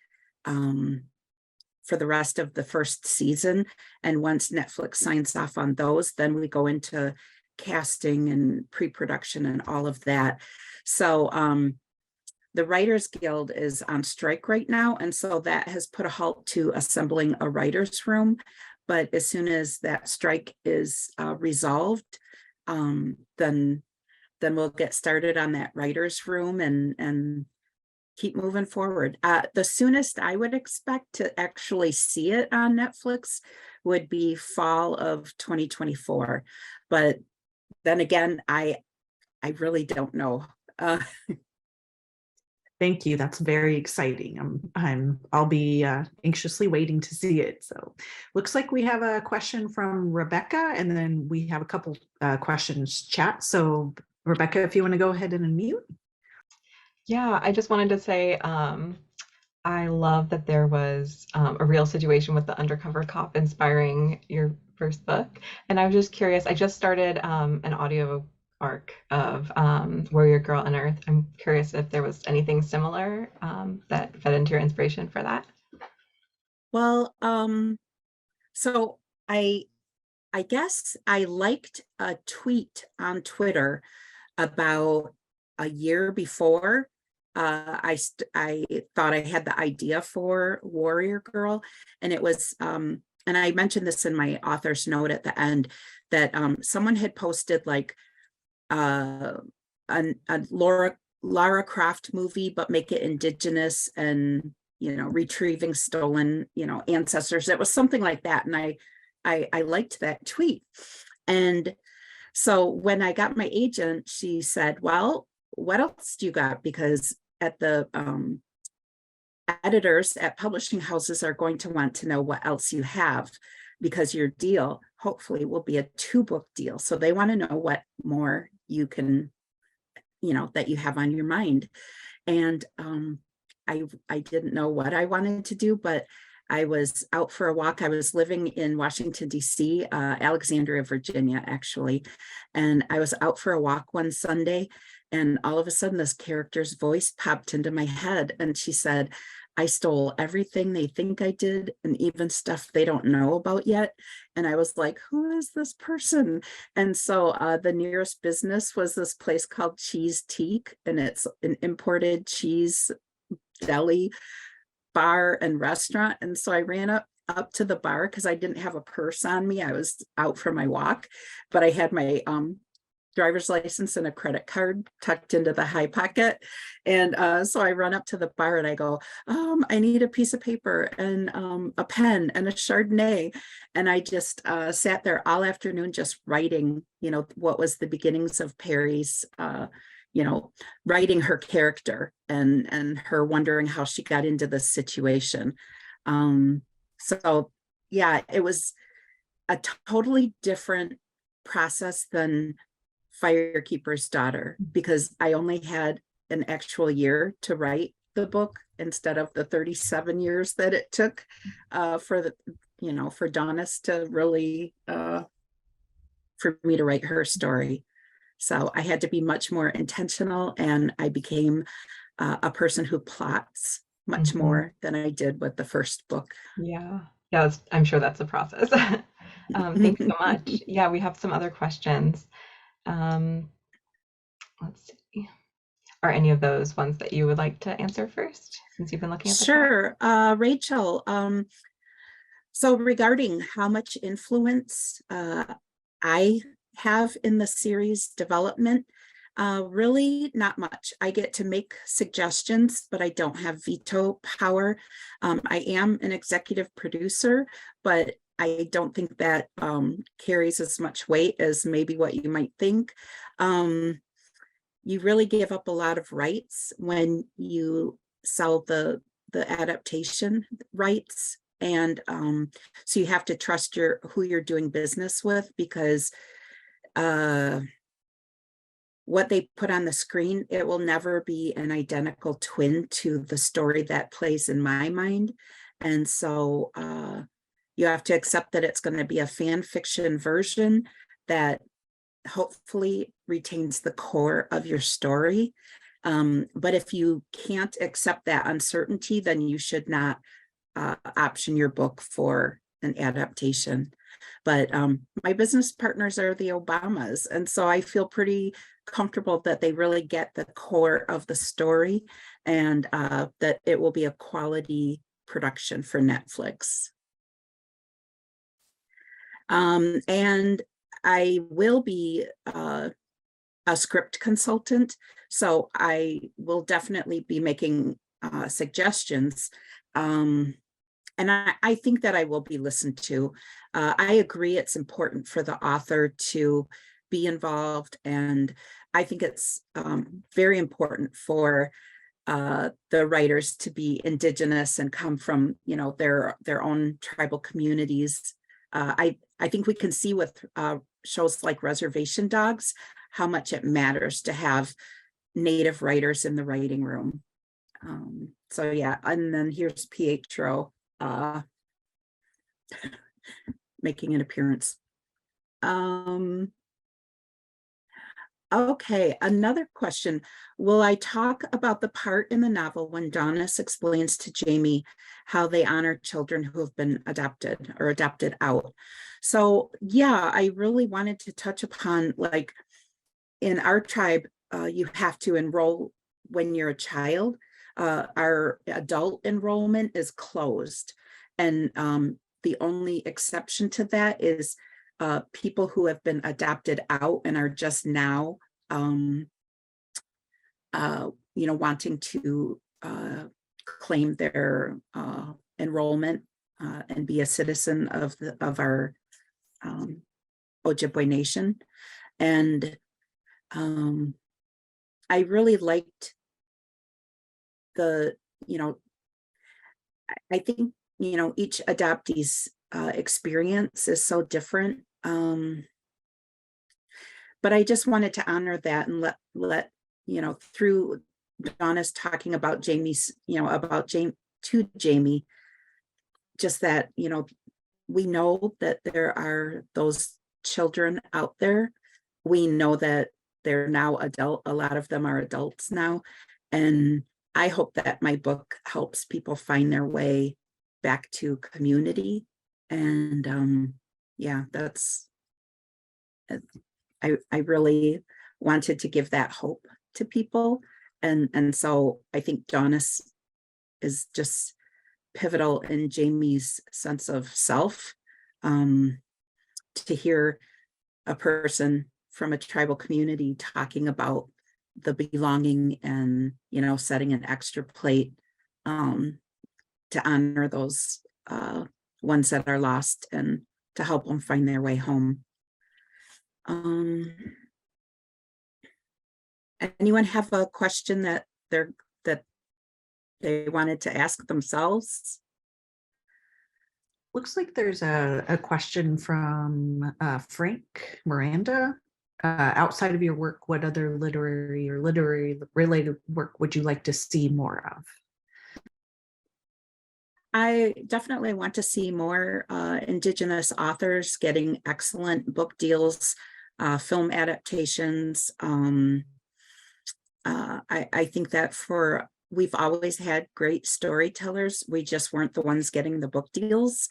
rest of the first season. And once Netflix signs off on those, then we go into casting and pre-production and all of that. So the Writers Guild is on strike right now, and so that has put a halt to assembling a writer's room. But as soon as that strike is resolved, then we'll get started on that writer's room and keep moving forward. The soonest I would expect to actually see it on Netflix would be fall of 2024. But then again, I really don't know. Thank you. That's very exciting. I'll be anxiously waiting to see it. So looks like we have a question from Rebecca, and then we have a couple questions chat. So Rebecca, if you want to go ahead and unmute. Yeah, I just wanted to say I love that there was a real situation with the undercover cop inspiring your first book. And I was just curious, I just started an audio arc of Warrior Girl Unearthed. I'm curious if there was anything similar that fed into your inspiration for that. Well, so I guess I liked a tweet on Twitter about a year before. I thought I had the idea for Warrior Girl, and it was and I mentioned this in my author's note at the end, that someone had posted like a Lara Croft movie, but make it Indigenous and, you know, retrieving stolen, you know, ancestors. It was something like that. And I liked that tweet. And so when I got my agent, she said, well, what else do you got? Because at the editors at publishing houses are going to want to know what else you have, because your deal hopefully will be a 2-book deal. So they want to know what more you can, you know, that you have on your mind. And I didn't know what I wanted to do, but I was out for a walk. I was living in Washington, D.C., Alexandria, Virginia, actually. And I was out for a walk one Sunday, and all of a sudden this character's voice popped into my head. And she said, I stole everything they think I did, and even stuff they don't know about yet. And I was like, who is this person? And so the nearest business was this place called Cheese Teak, and it's an imported cheese deli bar and restaurant. And so I ran up to the bar because I didn't have a purse on me. I was out for my walk, but I had my driver's license and a credit card tucked into the high pocket. And so I run up to the bar and I go, I need a piece of paper and a pen and a Chardonnay. And I just sat there all afternoon just writing, you know, what was the beginnings of Perry's, you know, writing her character and her wondering how she got into this situation. So yeah, it was a totally different process than Firekeeper's Daughter, because I only had an actual year to write the book instead of the 37 years that it took for the, you know, for Donis to really for me to write her story. So I had to be much more intentional, and I became a person who plots much more than I did with the first book. Yeah, I'm sure that's a process. Thanks so much. Yeah, we have some other questions. Let's see. Are any of those ones that you would like to answer first, since you've been looking at the chat? Sure. Rachel, So regarding how much influence I have in the series development, really not much. I get to make suggestions, but I don't have veto power. I am an executive producer, but I don't think that carries as much weight as maybe what you might think. You really give up a lot of rights when you sell the adaptation rights. And so you have to trust who you're doing business with, because what they put on the screen, it will never be an identical twin to the story that plays in my mind. And so you have to accept that it's going to be a fan fiction version that hopefully retains the core of your story. But if you can't accept that uncertainty, then you should not option your book for an adaptation. But my business partners are the Obamas, and so I feel pretty comfortable that they really get the core of the story, and that it will be a quality production for Netflix. And I will be a script consultant, so I will definitely be making suggestions. And I think that I will be listened to. I agree it's important for the author to be involved, and I think it's very important for the writers to be Indigenous and come from, you know, their own tribal communities. I think we can see with shows like Reservation Dogs how much it matters to have Native writers in the writing room. So yeah, and then here's Pietro making an appearance. Okay, another question. Will I talk about the part in the novel when Donis explains to Jamie how they honor children who have been adopted or adopted out? So yeah, I really wanted to touch upon, like, in our tribe, you have to enroll when you're a child. Our adult enrollment is closed. And the only exception to that is people who have been adopted out and are just now, you know, wanting to claim their enrollment and be a citizen of our Ojibwe Nation. And I really liked the, you know, I think, you know, each adoptee's experience is so different. But I just wanted to honor that and let you know, through Donna's talking about Jamie's, you know, about Jamie, just that, you know, we know that there are those children out there. We know that they're now a lot of them are adults now. And I hope that my book helps people find their way back to community. And yeah, that's, I really wanted to give that hope to people. And so I think Donis is just pivotal in Jamie's sense of self. To hear a person from a tribal community talking about the belonging and, you know, setting an extra plate to honor those ones that are lost and to help them find their way home. Anyone have a question that they wanted to ask themselves? Looks like there's a question from Frank Miranda. Outside of your work, what other literary or literary related work would you like to see more of? I definitely want to see more Indigenous authors getting excellent book deals, film adaptations. I think that we've always had great storytellers. We just weren't the ones getting the book deals.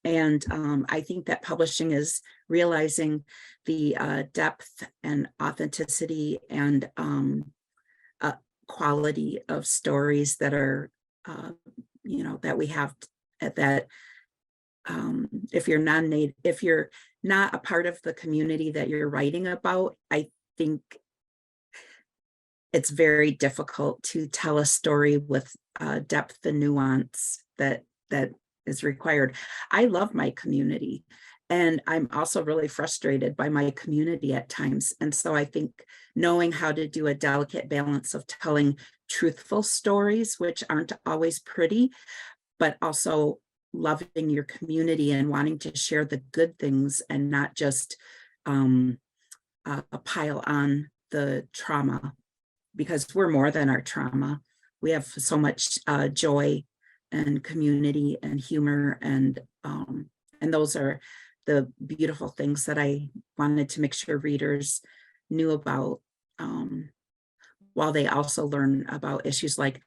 And I think that publishing is realizing the depth and authenticity and quality of stories that are, you know, that we have, that if you're non-native, if you're not a part of the community that you're writing about, I think it's very difficult to tell a story with depth and nuance that is required. I love my community, and I'm also really frustrated by my community at times. And so I think knowing how to do a delicate balance of telling truthful stories, which aren't always pretty, but also loving your community and wanting to share the good things and not just pile on the trauma, because we're more than our trauma. We have so much joy and community and humor, and those are the beautiful things that I wanted to make sure readers knew about, while they also learn about issues like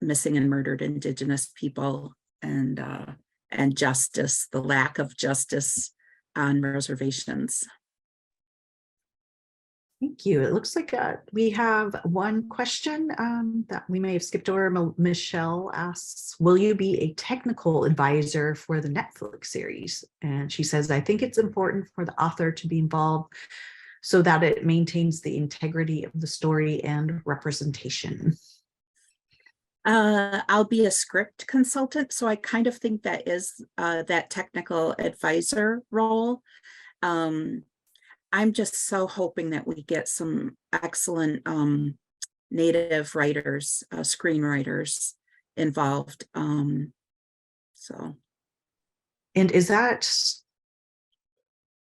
missing and murdered Indigenous people and justice, the lack of justice on reservations. Thank you. It looks like we have one question that we may have skipped over. Michelle asks, will you be a technical advisor for the Netflix series? And she says, I think it's important for the author to be involved so that it maintains the integrity of the story and representation. I'll be a script consultant, so I kind of think that is that technical advisor role. I'm just so hoping that we get some excellent Native writers, screenwriters involved. So. And is that,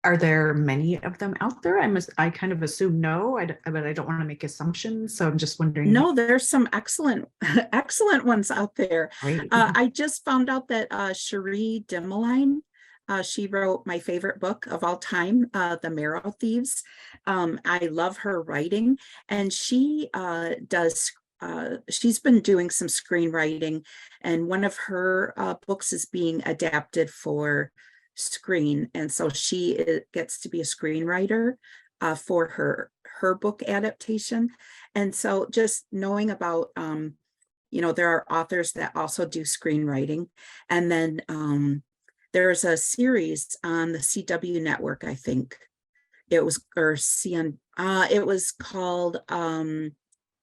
are there many of them out there? I kind of assume no, but I don't want to make assumptions. So I'm just wondering. No, there's some excellent, excellent ones out there. Right. I just found out that Cherie Dimeline, she wrote my favorite book of all time, The Marrow Thieves. I love her writing, and she she's been doing some screenwriting, and one of her books is being adapted for screen. And so she gets to be a screenwriter for her book adaptation. And so just knowing about, there are authors that also do screenwriting. And then there's a series on the CW network, I think it was, or CN, it was called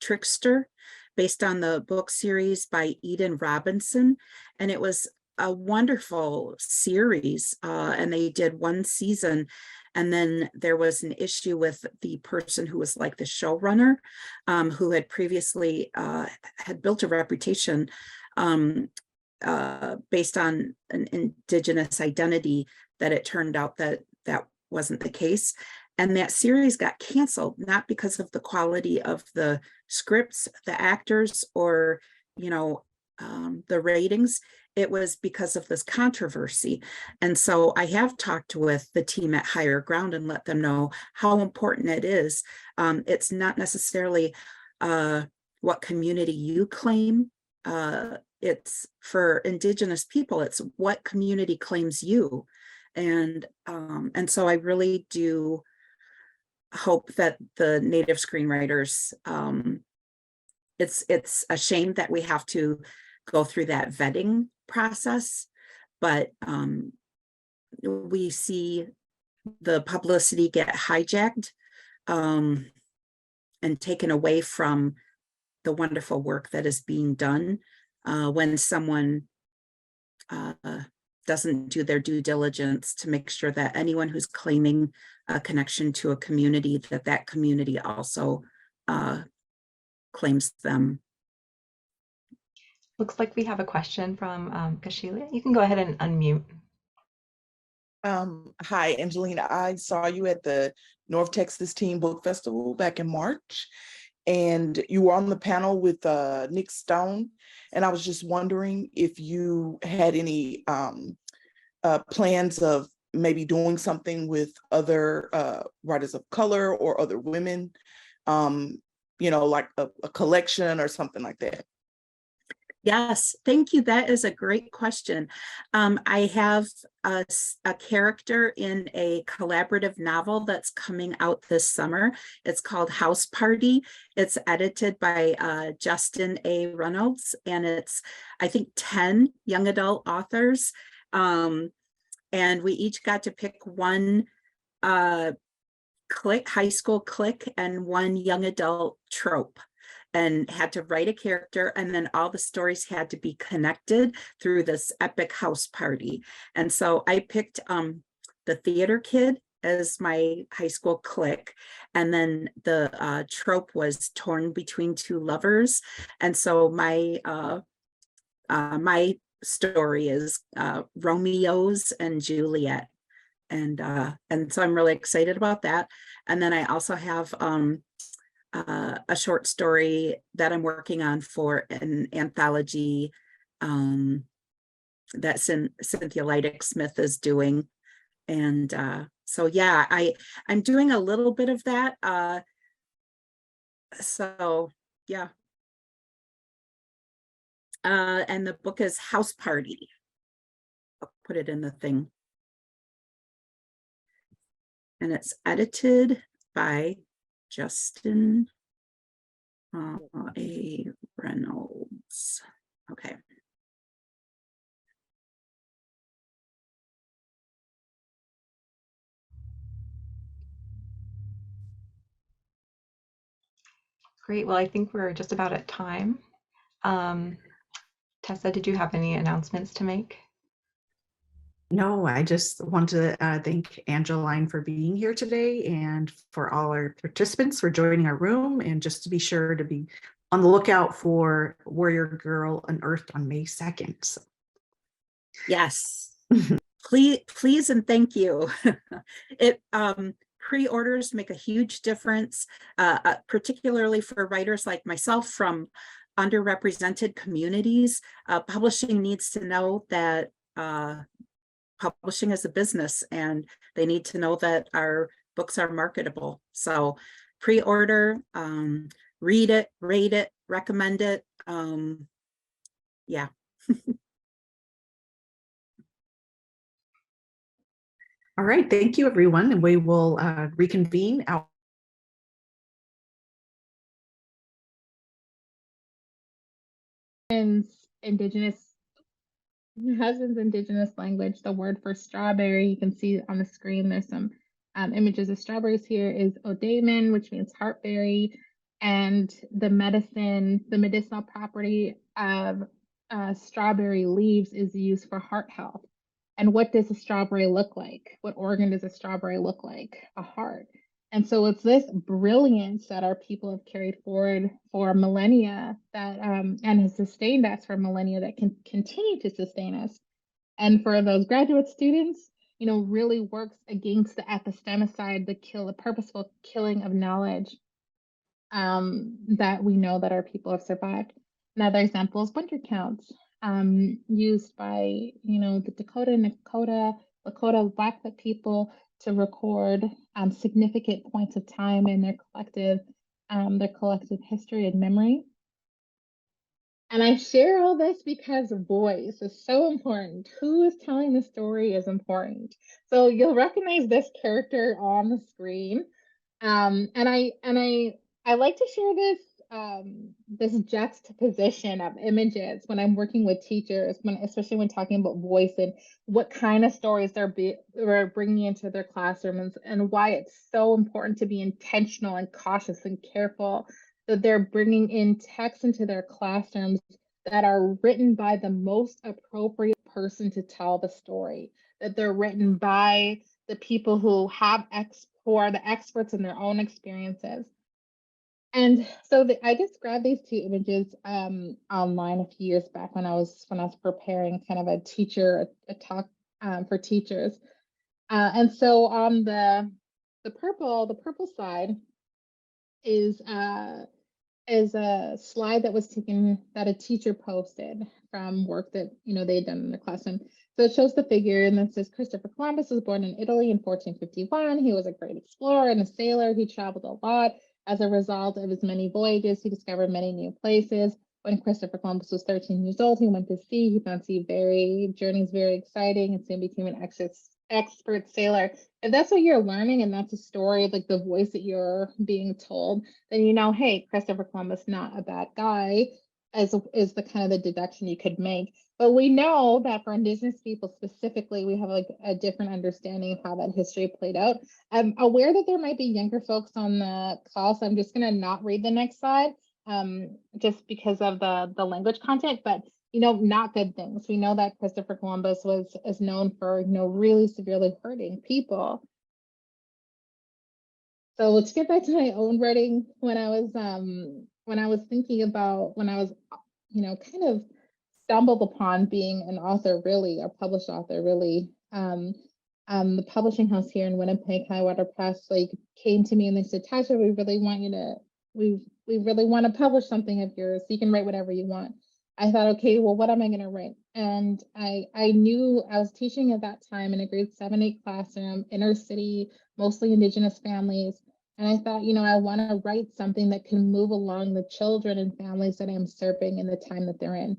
Trickster, based on the book series by Eden Robinson. And it was a wonderful series, and they did one season. And then there was an issue with the person who was like the showrunner, who had previously had built a reputation based on an Indigenous identity, that it turned out that that wasn't the case. And that series got canceled, not because of the quality of the scripts, the actors, or, the ratings. It was because of this controversy. And so I have talked with the team at Higher Ground and let them know how important it is. It's not necessarily what community you claim. It's for Indigenous people, it's what community claims you. And so I really do hope that the Native screenwriters, it's a shame that we have to go through that vetting process, but we see the publicity get hijacked and taken away from the wonderful work that is being done when someone doesn't do their due diligence to make sure that anyone who's claiming a connection to a community, that community also claims them. Looks like we have a question from Kashilia. You can go ahead and unmute. Hi, Angelina. I saw you at the North Texas Teen Book Festival back in March, and you were on the panel with Nick Stone. And I was just wondering if you had any plans of maybe doing something with other writers of color or other women, like a collection or something like that. Yes, thank you. That is a great question. I have a character in a collaborative novel that's coming out this summer. It's called House Party. It's edited by Justin A. Reynolds, and it's, I think, 10 young adult authors and we each got to pick one high school clique and one young adult trope, and had to write a character, and then all the stories had to be connected through this epic house party. And so I picked the theater kid as my high school clique, and then the trope was torn between two lovers. And so my story is Romeo's and Juliet, and so I'm really excited about that. And then I also have a short story that I'm working on for an anthology that Cynthia Leidick-Smith is doing. And so yeah, I'm doing a little bit of that. So yeah. And the book is House Party. I'll put it in the thing. And it's edited by Justin A. Reynolds. Okay. Great. Well, I think we're just about at time. Tessa, did you have any announcements to make? No, I just want to thank Angeline for being here today, and for all our participants for joining our room, and just to be sure to be on the lookout for Warrior Girl Unearthed on May 2nd. So. Yes. Please and thank you. It pre-orders make a huge difference, particularly for writers like myself from underrepresented communities. Publishing needs to know that publishing is a business, and they need to know that our books are marketable. So pre-order, read it, rate it, recommend it. Yeah. All right, thank you everyone, and we will reconvene out. Indigenous, my husband's Indigenous language, the word for strawberry, you can see on the screen, there's some images of strawberries here, is odamen, which means heartberry, and the medicinal property of strawberry leaves is used for heart health. And what does a strawberry look like? What organ does a strawberry look like? A heart. And so it's this brilliance that our people have carried forward for millennia, that and has sustained us for millennia, that can continue to sustain us. And for those graduate students, really works against the epistemicide, the purposeful killing of knowledge that we know that our people have survived. Another example is winter counts, used by the Lakota Blackfoot people to record significant points of time in their collective history and memory. And I share all this because voice is so important. Who is telling the story is important. So you'll recognize this character on the screen. And I like to share this juxtaposition of images when I'm working with teachers, especially when talking about voice and what kind of stories they're bringing into their classrooms, and why it's so important to be intentional and cautious and careful that they're bringing in text into their classrooms that are written by the most appropriate person to tell the story, that they're written by the people who are the experts in their own experiences. And so I just grabbed these two images online a few years back when I was preparing kind of a talk for teachers. And so on the purple side is a slide that was taken, that a teacher posted from work that they had done in the classroom. So it shows the figure, and it says Christopher Columbus was born in Italy in 1451. He was a great explorer and a sailor. He traveled a lot. As a result of his many voyages, he discovered many new places. When Christopher Columbus was 13 years old, he went to sea. He found journeys very exciting, and soon became an expert sailor. If that's what you're learning, and that's a story, like the voice that you're being told, then hey, Christopher Columbus, not a bad guy, is the kind of the deduction you could make. But we know that for Indigenous people specifically, we have like a different understanding of how that history played out. I'm aware that there might be younger folks on the call, so I'm just gonna not read the next slide, just because of the language content, but not good things. We know that Christopher Columbus is known for, really severely hurting people. So let's get back to my own writing. When I was thinking about when I was, kind of stumbled upon being an author, really, a published author, really. The publishing house here in Winnipeg, Highwater Press, like came to me and they said, Tasha, we really want you to, we really want to publish something of yours. So you can write whatever you want. I thought, okay, well, what am I going to write? And I knew I was teaching at that time in a grade 7-8 classroom, inner city, mostly Indigenous families. And I thought, I want to write something that can move along the children and families that I'm serving in the time that they're in.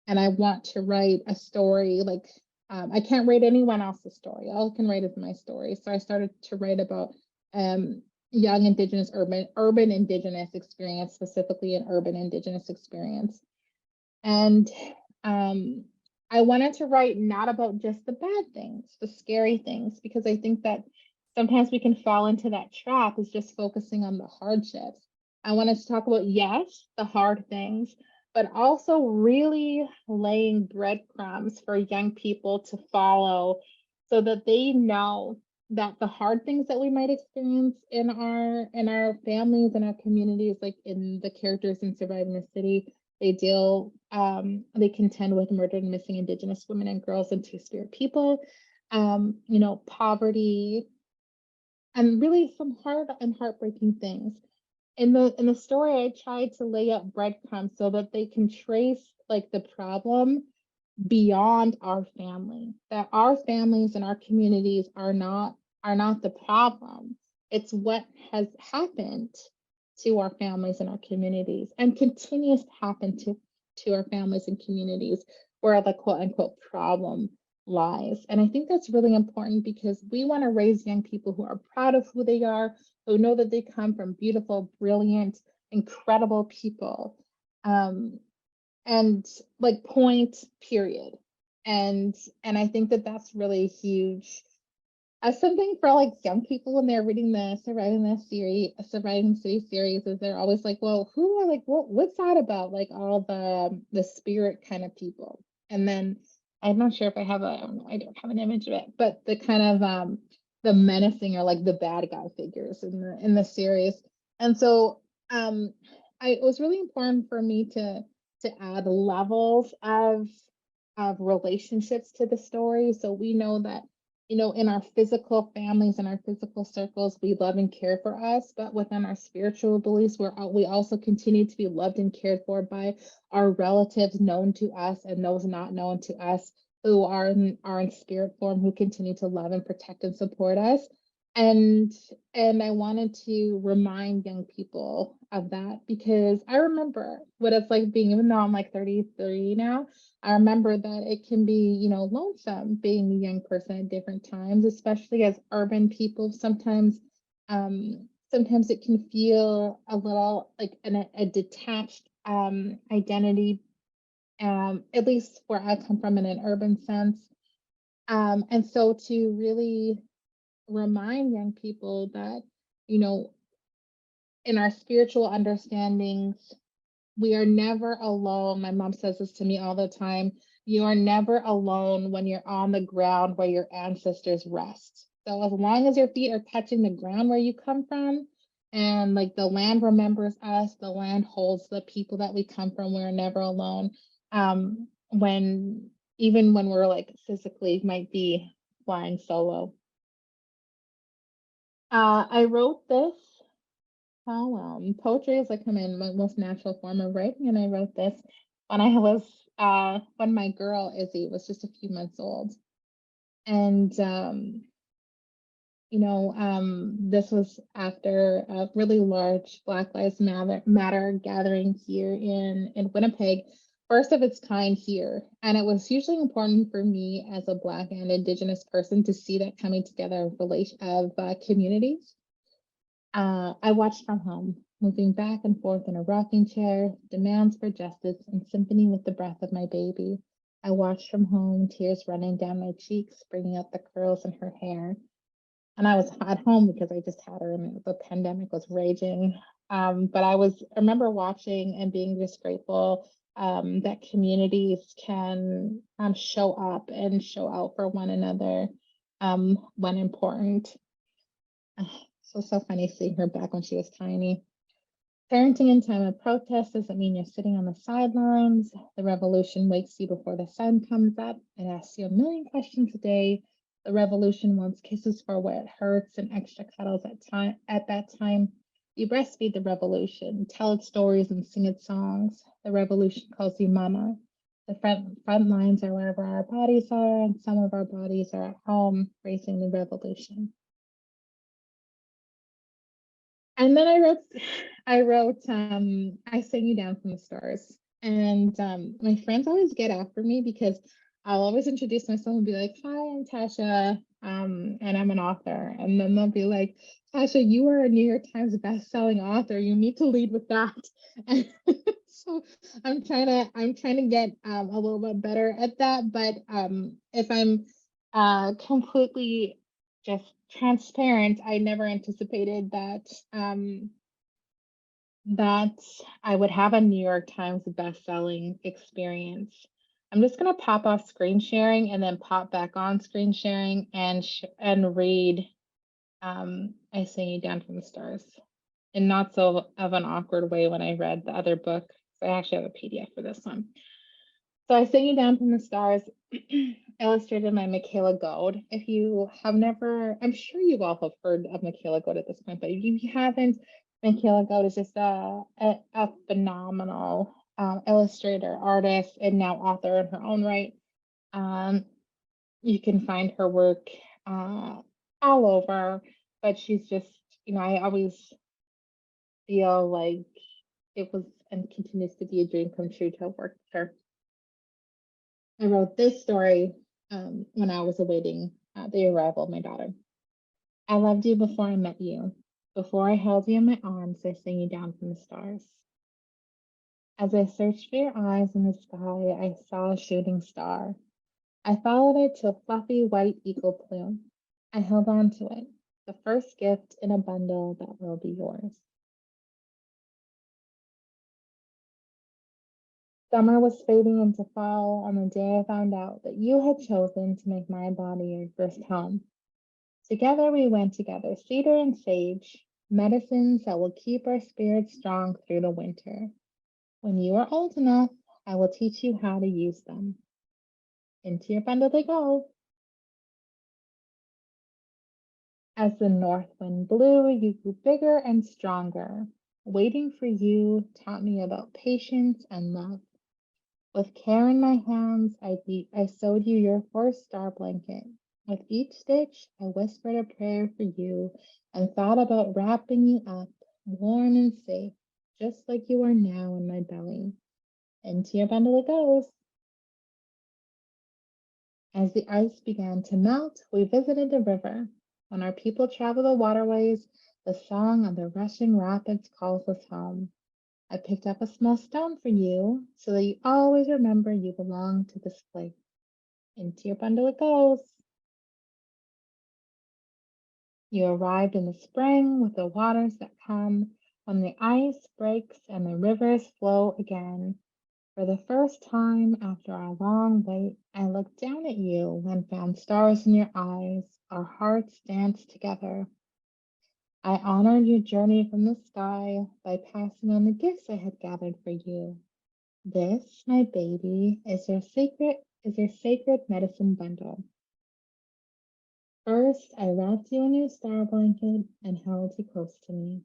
And I want to write a story like, I can't write anyone else's story. All I can write is my story. So I started to write about young Indigenous, urban Indigenous experience, specifically an urban Indigenous experience. And I wanted to write not about just the bad things, the scary things, because I think that sometimes we can fall into that trap is just focusing on the hardships. I wanted to talk about, yes, the hard things, but also really laying breadcrumbs for young people to follow so that they know that the hard things that we might experience in our families and our communities, like in the characters in Surviving the City, they contend with murdered and missing Indigenous women and girls and Two-Spirit people, poverty, and really some hard and heartbreaking things. In the story, I tried to lay out breadcrumbs so that they can trace like the problem beyond our family, that our families and our communities are not the problem. It's what has happened to our families and our communities and continues to happen to our families and communities where the quote unquote problem lies. And I think that's really important because we want to raise young people who are proud of who they are, who know that they come from beautiful, brilliant, incredible people. And like point, period. And I think that that's really huge. As something for like young people when they're reading the Surviving City series, is they're always like, well, who are like, what's that about? Like all the spirit kind of people. And then I'm not sure if I don't have an image of it, but the kind of the menacing or like the bad guy figures in the series. And so it was really important for me to add levels of relationships to the story. So we know that, in our physical families and our physical circles, we love and care for us, but within our spiritual beliefs, we also continue to be loved and cared for by our relatives known to us and those not known to us who are in spirit form, who continue to love and protect and support us. And I wanted to remind young people of that because I remember what it's like being, even though I'm like 33 now, I remember that it can be, lonesome being a young person at different times, especially as urban people. Sometimes it can feel a little like a detached identity, at least where I come from in an urban sense. And so to really remind young people that, in our spiritual understandings, we are never alone. My mom says this to me all the time. You are never alone when you're on the ground where your ancestors rest. So as long as your feet are touching the ground where you come from, and like the land remembers us, the land holds the people that we come from, we're never alone. Even when we're like physically might be flying solo. I wrote this poem. Poetry is like my most natural form of writing, and I wrote this when when my girl Izzy was just a few months old. And this was after a really large Black Lives Matter gathering here in Winnipeg, first of its kind here. And it was hugely important for me as a Black and Indigenous person to see that coming together of communities. I watched from home, moving back and forth in a rocking chair, demands for justice in symphony with the breath of my baby. I watched from home, tears running down my cheeks, bringing out the curls in her hair. And I was at home because I just had her and the pandemic was raging. But I remember watching and being just grateful that communities can show up and show out for one another when important. So funny seeing her back when she was tiny. Parenting in time of protest doesn't mean you're sitting on the sidelines. The revolution wakes you before the sun comes up and asks you a million questions a day. The revolution wants kisses for where it hurts and extra cuddles at that time. You breastfeed the revolution, tell its stories and sing its songs. The revolution calls you mama. The front lines are wherever our bodies are, and some of our bodies are at home raising the revolution. And then I sang you down from the stars. And my friends always get after me because I'll always introduce myself and be like, hi, I'm Tasha, and I'm an author. And then they'll be like, Tasha, you are a New York Times bestselling author. You need to lead with that. And so I'm trying to get a little bit better at that. But if I'm completely just transparent, I never anticipated that that I would have a New York Times best-selling experience. I'm just gonna pop off screen sharing and then pop back on screen sharing and read I Sing You Down from the Stars in not so of an awkward way when I read the other book. So I actually have a PDF for this one. So I Sing You Down from the Stars, illustrated by Michaela Gold. If you have never, I'm sure you all have heard of Michaela Gold at this point, but if you haven't, Michaela Gold is just a phenomenal illustrator, artist, and now author in her own right. You can find her work all over, but she's just, I always feel like it was and continues to be a dream come true to have worked with her. I wrote this story when I was awaiting the arrival of my daughter. I loved you before I met you. Before I held you in my arms, I sang you down from the stars. As I searched for your eyes in the sky, I saw a shooting star. I followed it to a fluffy white eagle plume. I held on to it, the first gift in a bundle that will be yours. Summer was fading into fall on the day I found out that you had chosen to make my body your first home. Together we went together, cedar and sage, medicines that will keep our spirits strong through the winter. When you are old enough, I will teach you how to use them. Into your bundle they go. As the north wind blew, you grew bigger and stronger. Waiting for you taught me about patience and love. With care in my hands, I sewed you your first star blanket. With each stitch, I whispered a prayer for you and thought about wrapping you up, warm and safe, just like you are now in my belly. Into your bundle it goes. As the ice began to melt, we visited the river. When our people travel the waterways, the song of the rushing rapids calls us home. I picked up a small stone for you so that you always remember you belong to this place. Into your bundle it goes. You arrived in the spring with the waters that come when the ice breaks and the rivers flow again. For the first time after our long wait, I looked down at you and found stars in your eyes. Our hearts danced together. I honored your journey from the sky by passing on the gifts I had gathered for you. This, my baby, is your sacred medicine bundle. First, I wrapped you in your star blanket and held you close to me.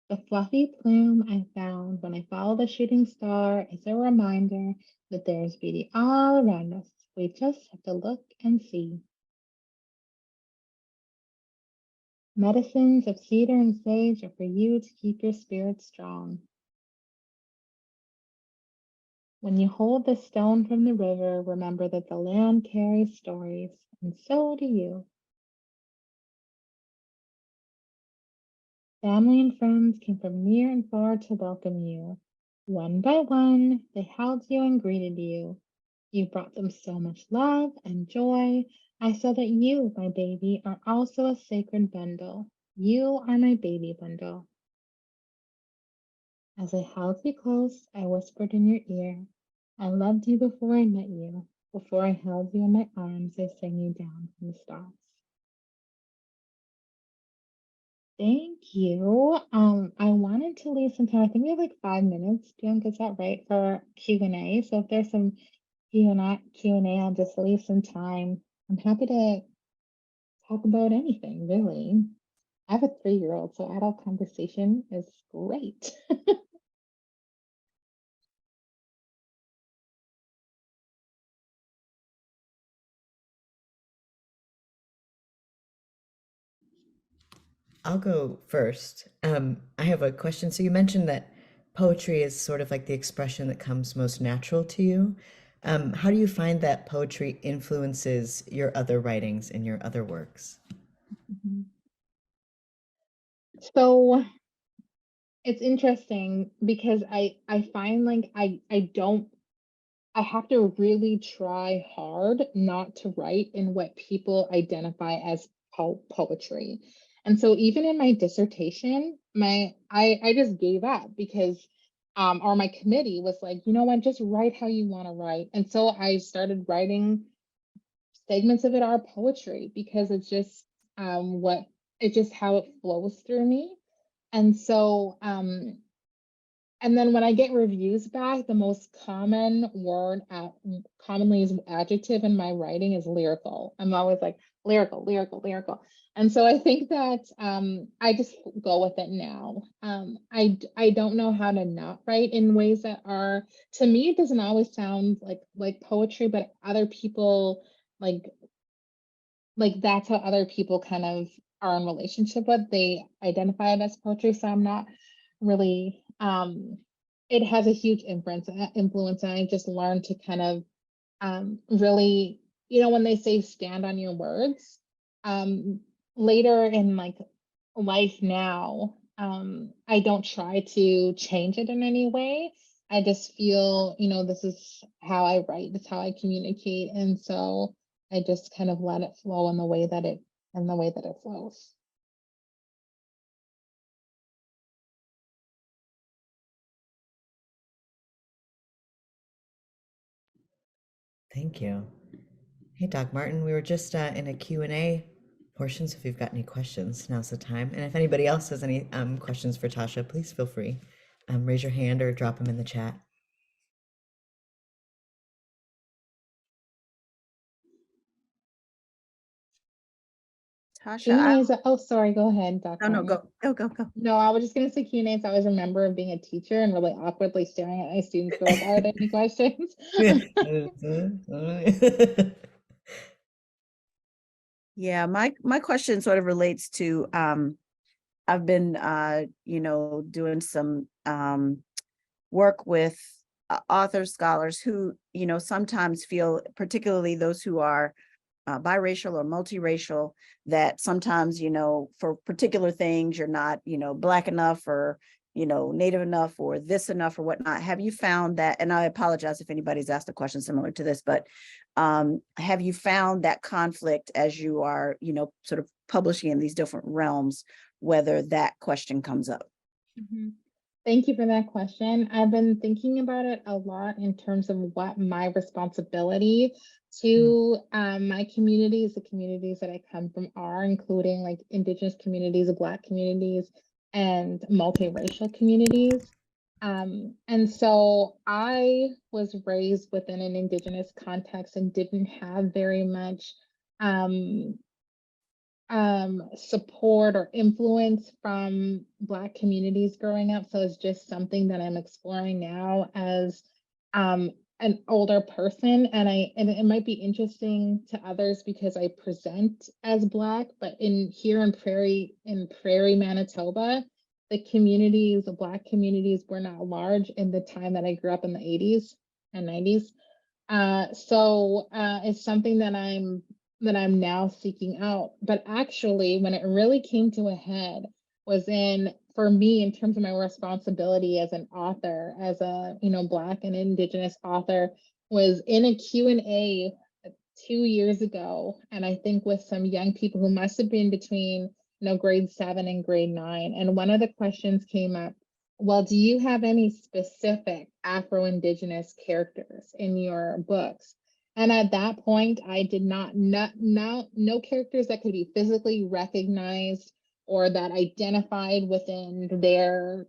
The fluffy plume I found when I followed the shooting star is a reminder that there is beauty all around us. We just have to look and see. Medicines of cedar and sage are for you to keep your spirit strong. When you hold the stone from the river, remember that the land carries stories, and so do you. Family and friends came from near and far to welcome you. One by one, they held you and greeted you. You brought them so much love and joy. I saw that you, my baby, are also a sacred bundle. You are my baby bundle. As I held you close, I whispered in your ear, I loved you before I met you. Before I held you in my arms, I sang you down from the stars. Thank you. I wanted to leave some time. I think we have like 5 minutes, Bianca, is that right, for Q&A? So if there's some Q&A, I'll just leave some time. I'm happy to talk about anything, really. I have a 3-year-old, so adult conversation is great. I'll go first. I have a question. So you mentioned that poetry is sort of like the expression that comes most natural to you. How do you find that poetry influences your other writings and your other works? So it's interesting because I find like I have to really try hard not to write in what people identify as poetry. And so even in my dissertation, I just gave up because or my committee was like, you know what, just write how you want to write. And so I started writing segments of it are poetry because it's just it's just how it flows through me. And so and then when I get reviews back, the most common word commonly is adjective in my writing is lyrical. I'm always like lyrical, lyrical, lyrical. And so I think that I just go with it now. I don't know how to not write in ways that are, to me, it doesn't always sound like poetry, but other people like that's how other people kind of are in relationship with. They identify it as poetry. So I'm not really it has a huge influence and I just learned to kind of really, you know, when they say stand on your words, later in like life now, I don't try to change it in any way. I just feel, you know, this is how I write, this is how I communicate. And so I just kind of let it flow in the way that it flows. Thank you. Hey, Doc Martin, we were just in a Q&A portion, so if you've got any questions, now's the time. And if anybody else has any questions for Tasha, please feel free. Raise your hand or drop them in the chat. Tasha, Oh, sorry, go ahead, Dr. no, go. No, I was just gonna say Q&A. So I always remember being a teacher and really awkwardly staring at my students who were like, are there any questions? Yeah, my question sort of relates to I've been you know, doing some work with authors, scholars who, you know, sometimes feel, particularly those who are biracial or multiracial, that sometimes, you know, for particular things, you're not, you know, Black enough or, you know, Native enough or this enough or whatnot. Have you found that, and I apologize if anybody's asked a question similar to this, but have you found that conflict as you are, you know, sort of publishing in these different realms, whether that question comes up? Thank you for that question. I've been thinking about it a lot in terms of what my responsibility to my communities, the communities that I come from are, including like Indigenous communities, Black communities, and multiracial communities. And so I was raised within an Indigenous context and didn't have very much support or influence from Black communities growing up. So it's just something that I'm exploring now as an older person. And it might be interesting to others because I present as Black, but here in Prairie, Manitoba, the communities, the Black communities were not large in the time that I grew up in the 80s and 90s. So it's something that I'm now seeking out. But actually, when it really came to a head was in for me, in terms of my responsibility as an author, as a, Black and Indigenous author, was in a Q&A 2 years ago, and I think with some young people who must have been between, grade 7 and grade 9. And one of the questions came up, well, do you have any specific Afro-Indigenous characters in your books? And at that point, I did not no characters that could be physically recognized or that identified within their,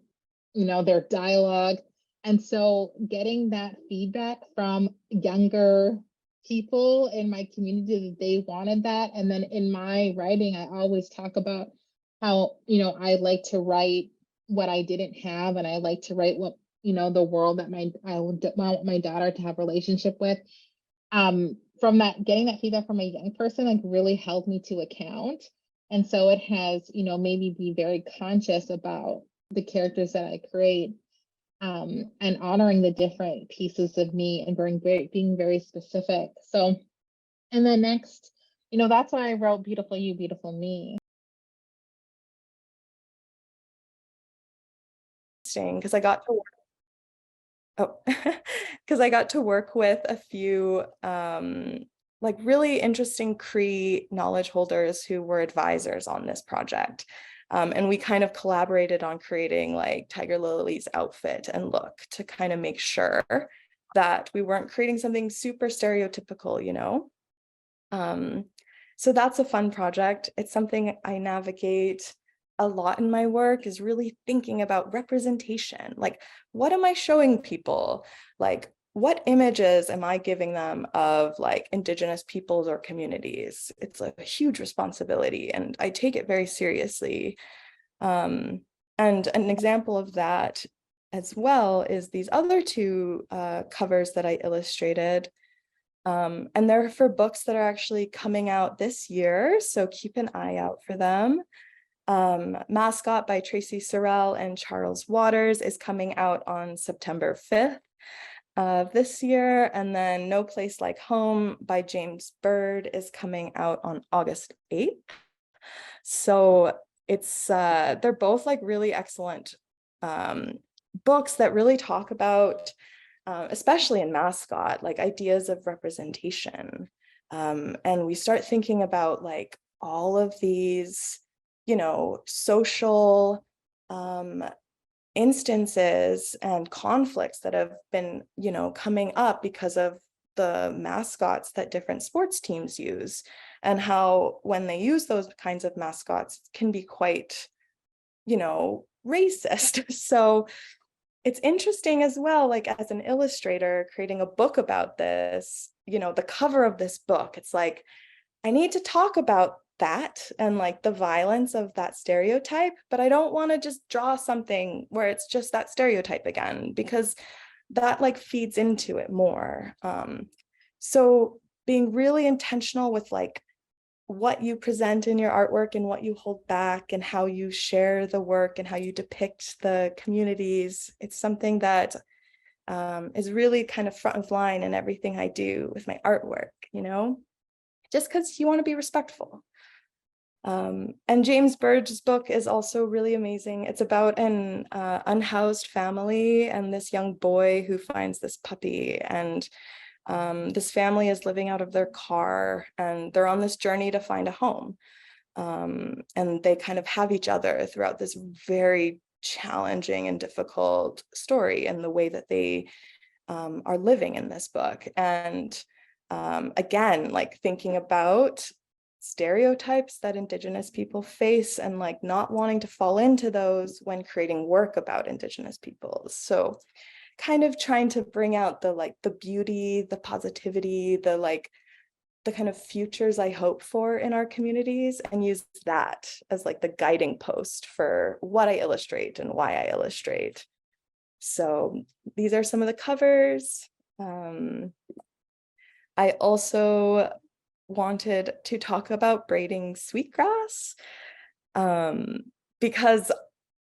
their dialogue. And so getting that feedback from younger people in my community that they wanted that. And then in my writing, I always talk about how, I like to write what I didn't have, and I like to write what, the world that I would want my daughter to have relationship with. From that, getting that feedback from a young person, like, really held me to account. And so it has, made me be very conscious about the characters that I create, and honoring the different pieces of me and being very specific. So, and then next, that's why I wrote Beautiful You, Beautiful Me. Because I got to work. Because I got to work with a few like really interesting Cree knowledge holders who were advisors on this project. And we kind of collaborated on creating like Tiger Lily's outfit and look to kind of make sure that we weren't creating something super stereotypical, So that's a fun project. It's something I navigate a lot in my work, is really thinking about representation. Like, what am I showing people? Like, what images am I giving them of like Indigenous peoples or communities? It's a huge responsibility, and I take it very seriously. And an example of that as well is these other two covers that I illustrated. And they're for books that are actually coming out this year, so keep an eye out for them. Mascot by Tracy Sorrell and Charles Waters is coming out on September 5th of this year. And then No Place Like Home by James Bird is coming out on August 8th. So it's they're both like really excellent books that really talk about, especially in Mascot, like ideas of representation. And we start thinking about like all of these, social instances and conflicts that have been, coming up because of the mascots that different sports teams use, and how when they use those kinds of mascots can be quite, racist. So it's interesting as well, like as an illustrator creating a book about this, the cover of this book, it's like, I need to talk about that and like the violence of that stereotype, but I don't want to just draw something where it's just that stereotype again, because that like feeds into it more. So being really intentional with like what you present in your artwork and what you hold back and how you share the work and how you depict the communities, it's something that is really kind of front of line in everything I do with my artwork, just because you want to be respectful. And James Bird's book is also really amazing. It's about an unhoused family and this young boy who finds this puppy, and this family is living out of their car and they're on this journey to find a home. And they kind of have each other throughout this very challenging and difficult story and the way that they are living in this book. And again, like thinking about stereotypes that Indigenous people face and like not wanting to fall into those when creating work about Indigenous peoples. So kind of trying to bring out the like the beauty, the positivity, the kind of futures I hope for in our communities, and use that as like the guiding post for what I illustrate and why I illustrate. So these are some of the covers. I also wanted to talk about braiding sweetgrass, because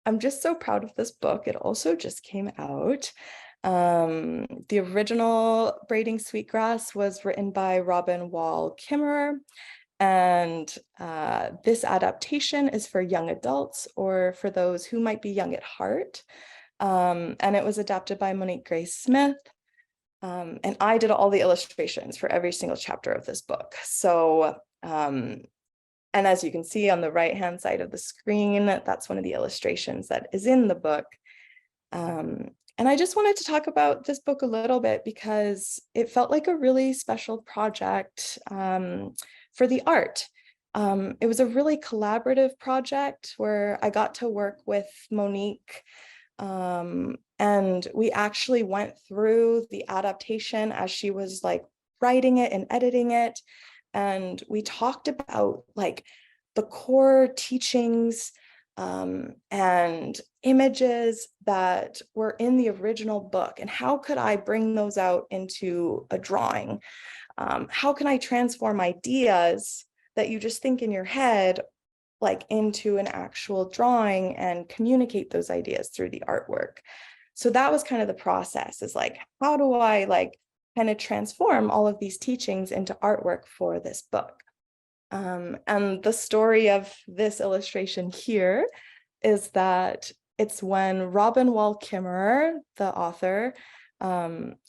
I'm just so proud of this book. It also just came out. The original Braiding Sweetgrass was written by Robin Wall Kimmerer, And this adaptation is for young adults or for those who might be young at heart. And it was adapted by Monique Grace Smith. And I did all the illustrations for every single chapter of this book. So, and as you can see on the right-hand side of the screen, that's one of the illustrations that is in the book. And I just wanted to talk about this book a little bit because it felt like a really special project for the art. It was a really collaborative project where I got to work with Monique, and we actually went through the adaptation as she was like writing it and editing it. And we talked about like the core teachings and images that were in the original book, and how could I bring those out into a drawing? How can I transform ideas that you just think in your head like into an actual drawing and communicate those ideas through the artwork? So that was kind of the process, is like, how do I like kind of transform all of these teachings into artwork for this book? And the story of this illustration here is that it's when Robin Wall Kimmerer, the author,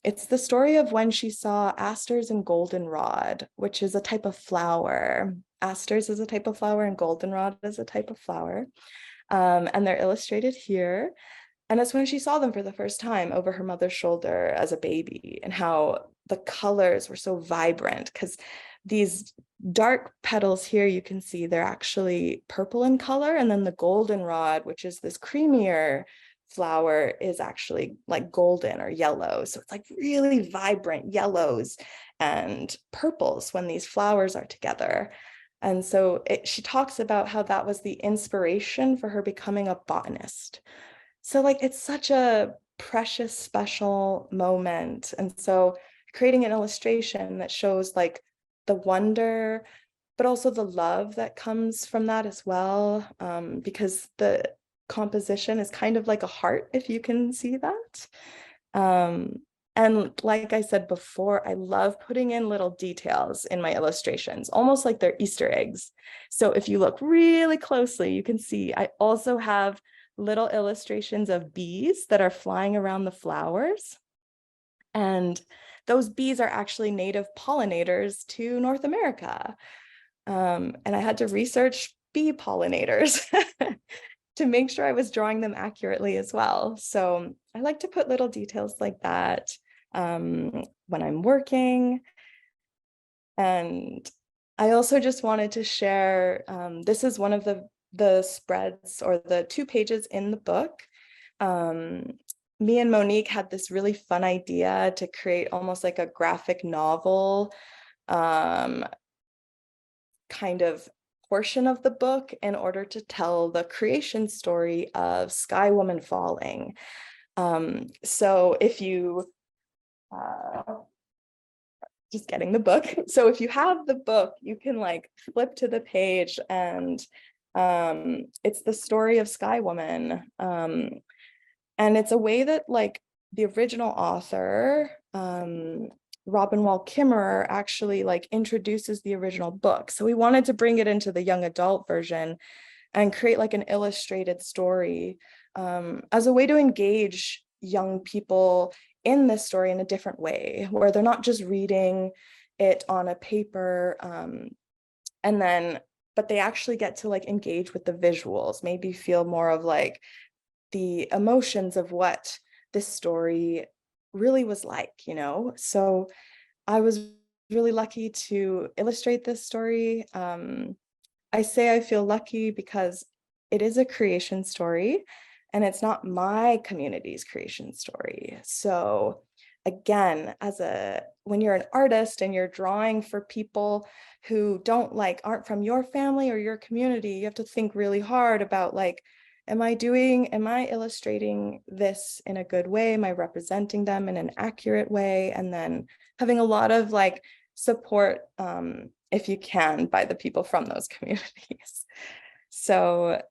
it's the story of when she saw asters and goldenrod, which is a type of flower. Asters is a type of flower and goldenrod is a type of flower. And they're illustrated here. And it's when she saw them for the first time over her mother's shoulder as a baby, and how the colors were so vibrant, because these dark petals here, you can see they're actually purple in color. And then the goldenrod, which is this creamier flower, is actually like golden or yellow. So it's like really vibrant yellows and purples when these flowers are together. And so she talks about how that was the inspiration for her becoming a botanist. So like, it's such a precious, special moment. And so creating an illustration that shows like the wonder, but also the love that comes from that as well, because the composition is kind of like a heart, if you can see that. And like I said before, I love putting in little details in my illustrations, almost like they're Easter eggs. So if you look really closely, you can see I also have little illustrations of bees that are flying around the flowers. And those bees are actually native pollinators to North America. And I had to research bee pollinators to make sure I was drawing them accurately as well. So I like to put little details like that when I'm working. And I also just wanted to share, this is one of the spreads or the 2 pages in the book. Me and Monique had this really fun idea to create almost like a graphic novel kind of portion of the book in order to tell the creation story of Sky Woman Falling. So if you just getting the book. So if you have the book, you can like flip to the page, and it's the story of Sky Woman. And it's a way that like the original author, Robin Wall Kimmerer, actually like introduces the original book. So we wanted to bring it into the young adult version and create like an illustrated story as a way to engage young people in this story in a different way, where they're not just reading it on a paper but they actually get to like engage with the visuals, maybe feel more of like the emotions of what this story really was like, you know? So I was really lucky to illustrate this story. I say I feel lucky because it is a creation story, and it's not my community's creation story. So again, when you're an artist and you're drawing for people who aren't from your family or your community, you have to think really hard about like, am I illustrating this in a good way? Am I representing them in an accurate way? And then having a lot of like support, if you can, by the people from those communities. So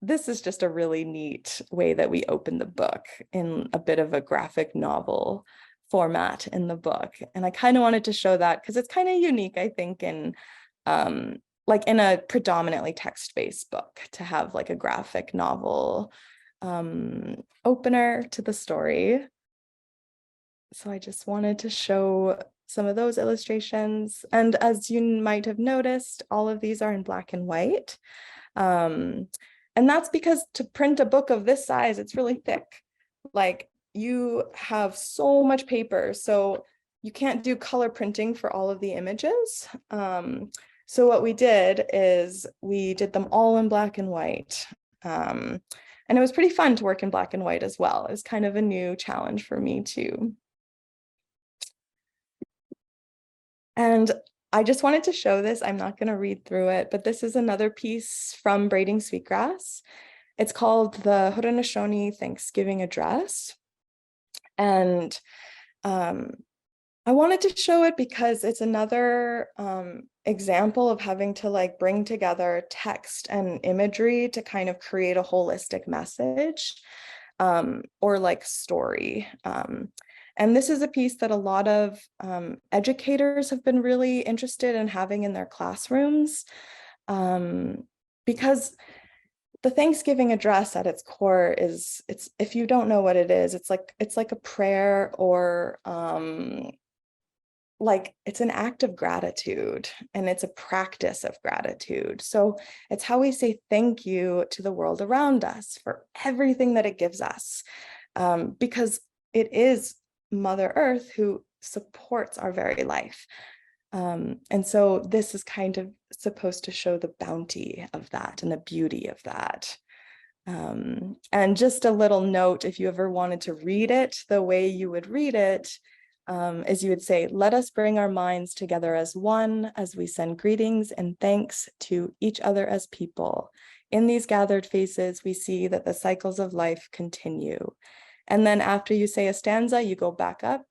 this is just a really neat way that we open the book in a bit of a graphic novel format in the book. And I kind of wanted to show that because it's kind of unique, I think, in like in a predominantly text-based book, to have like a graphic novel opener to the story. So I just wanted to show some of those illustrations. And as you might have noticed, all of these are in black and white. And that's because to print a book of this size, it's really thick. Like, you have so much paper, so you can't do color printing for all of the images. So what we did is we did them all in black and white. And it was pretty fun to work in black and white as well. It was kind of a new challenge for me too. And I just wanted to show this. I'm not going to read through it, but this is another piece from Braiding Sweetgrass. It's called the Haudenosaunee Thanksgiving Address. And I wanted to show it because it's another example of having to like bring together text and imagery to kind of create a holistic message or like story. And this is a piece that a lot of educators have been really interested in having in their classrooms, because the Thanksgiving address at its core is, if you don't know what it is, it's like a prayer, or like it's an act of gratitude, and it's a practice of gratitude. So it's how we say thank you to the world around us for everything that it gives us, because it is Mother Earth who supports our very life. And so this is kind of supposed to show the bounty of that and the beauty of that. And just a little note, if you ever wanted to read it, the way you would read it is you would say, "Let us bring our minds together as one, as we send greetings and thanks to each other as people. In these gathered faces, we see that the cycles of life continue." And then after you say a stanza, you go back up.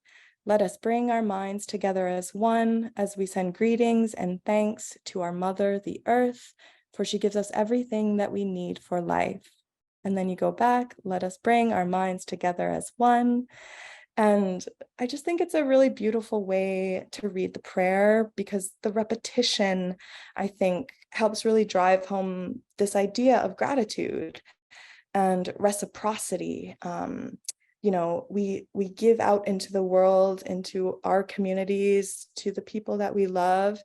"Let us bring our minds together as one, as we send greetings and thanks to our mother, the earth, for she gives us everything that we need for life." And then you go back, "Let us bring our minds together as one." And I just think it's a really beautiful way to read the prayer, because the repetition, I think, helps really drive home this idea of gratitude and reciprocity. You know, we give out into the world, into our communities, to the people that we love,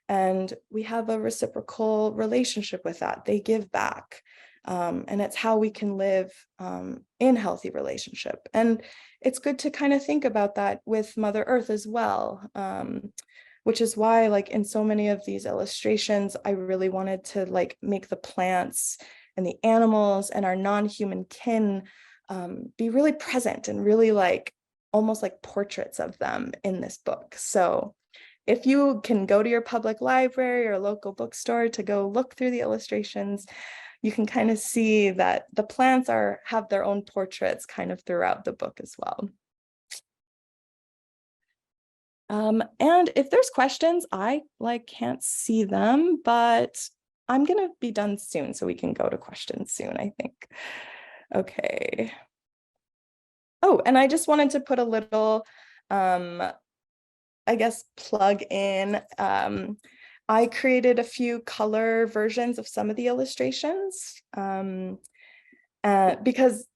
and we have a reciprocal relationship with that. They give back, and it's how we can live in healthy relationship. And it's good to kind of think about that with Mother Earth as well, which is why, like, in so many of these illustrations, I really wanted to like make the plants and the animals and our non-human kin be really present and really like almost like portraits of them in this book. So if you can go to your public library or local bookstore to go look through the illustrations, you can kind of see that the plants have their own portraits kind of throughout the book as well. And if there's questions, I can't see them, but I'm gonna be done soon, so we can go to questions soon, I think. Okay. Oh, and I just wanted to put a little, I guess, plug in. I created a few color versions of some of the illustrations because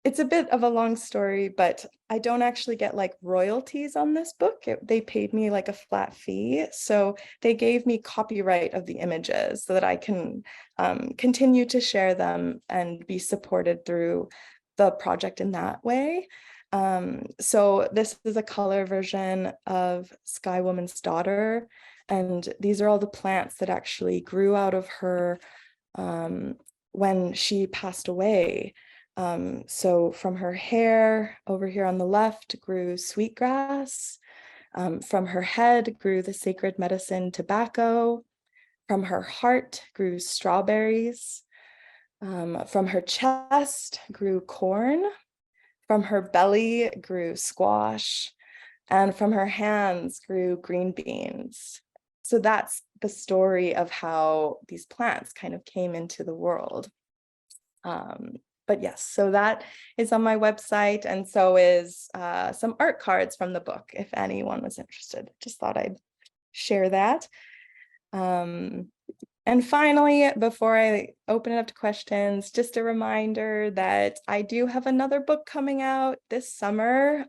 it's a bit of a long story, but I don't actually get like royalties on this book. They paid me like a flat fee. So they gave me copyright of the images so that I can continue to share them and be supported through the project in that way. So this is a color version of Sky Woman's Daughter. And these are all the plants that actually grew out of her when she passed away. So from her hair over here on the left grew sweetgrass. From her head grew the sacred medicine tobacco. From her heart grew strawberries. From her chest grew corn. From her belly grew squash. And from her hands grew green beans. So that's the story of how these plants kind of came into the world. But yes, so that is on my website, and so is some art cards from the book, if anyone was interested. Just thought I'd share that. And finally, before I open it up to questions, just a reminder that I do have another book coming out this summer.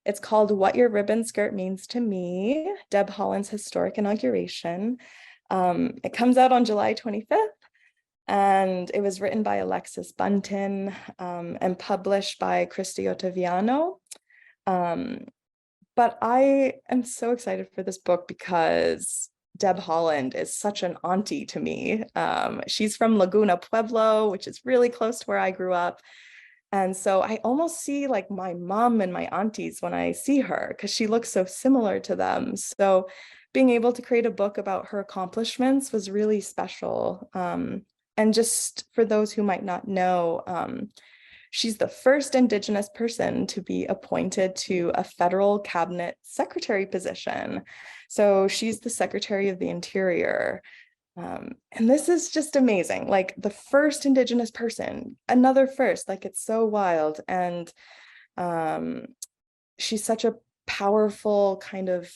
It's called What Your Ribbon Skirt Means to Me, Deb Holland's Historic Inauguration. It comes out on July 25th, and it was written by Alexis Bunton and published by Christy Ottaviano. But I am so excited for this book because Deb Holland is such an auntie to me. She's from Laguna Pueblo, which is really close to where I grew up. And so I almost see like my mom and my aunties when I see her because she looks so similar to them. So being able to create a book about her accomplishments was really special. And just for those who might not know, she's the first Indigenous person to be appointed to a federal cabinet secretary position. So she's the Secretary of the Interior. And this is just amazing, like the first Indigenous person, another first, like it's so wild. And she's such a powerful kind of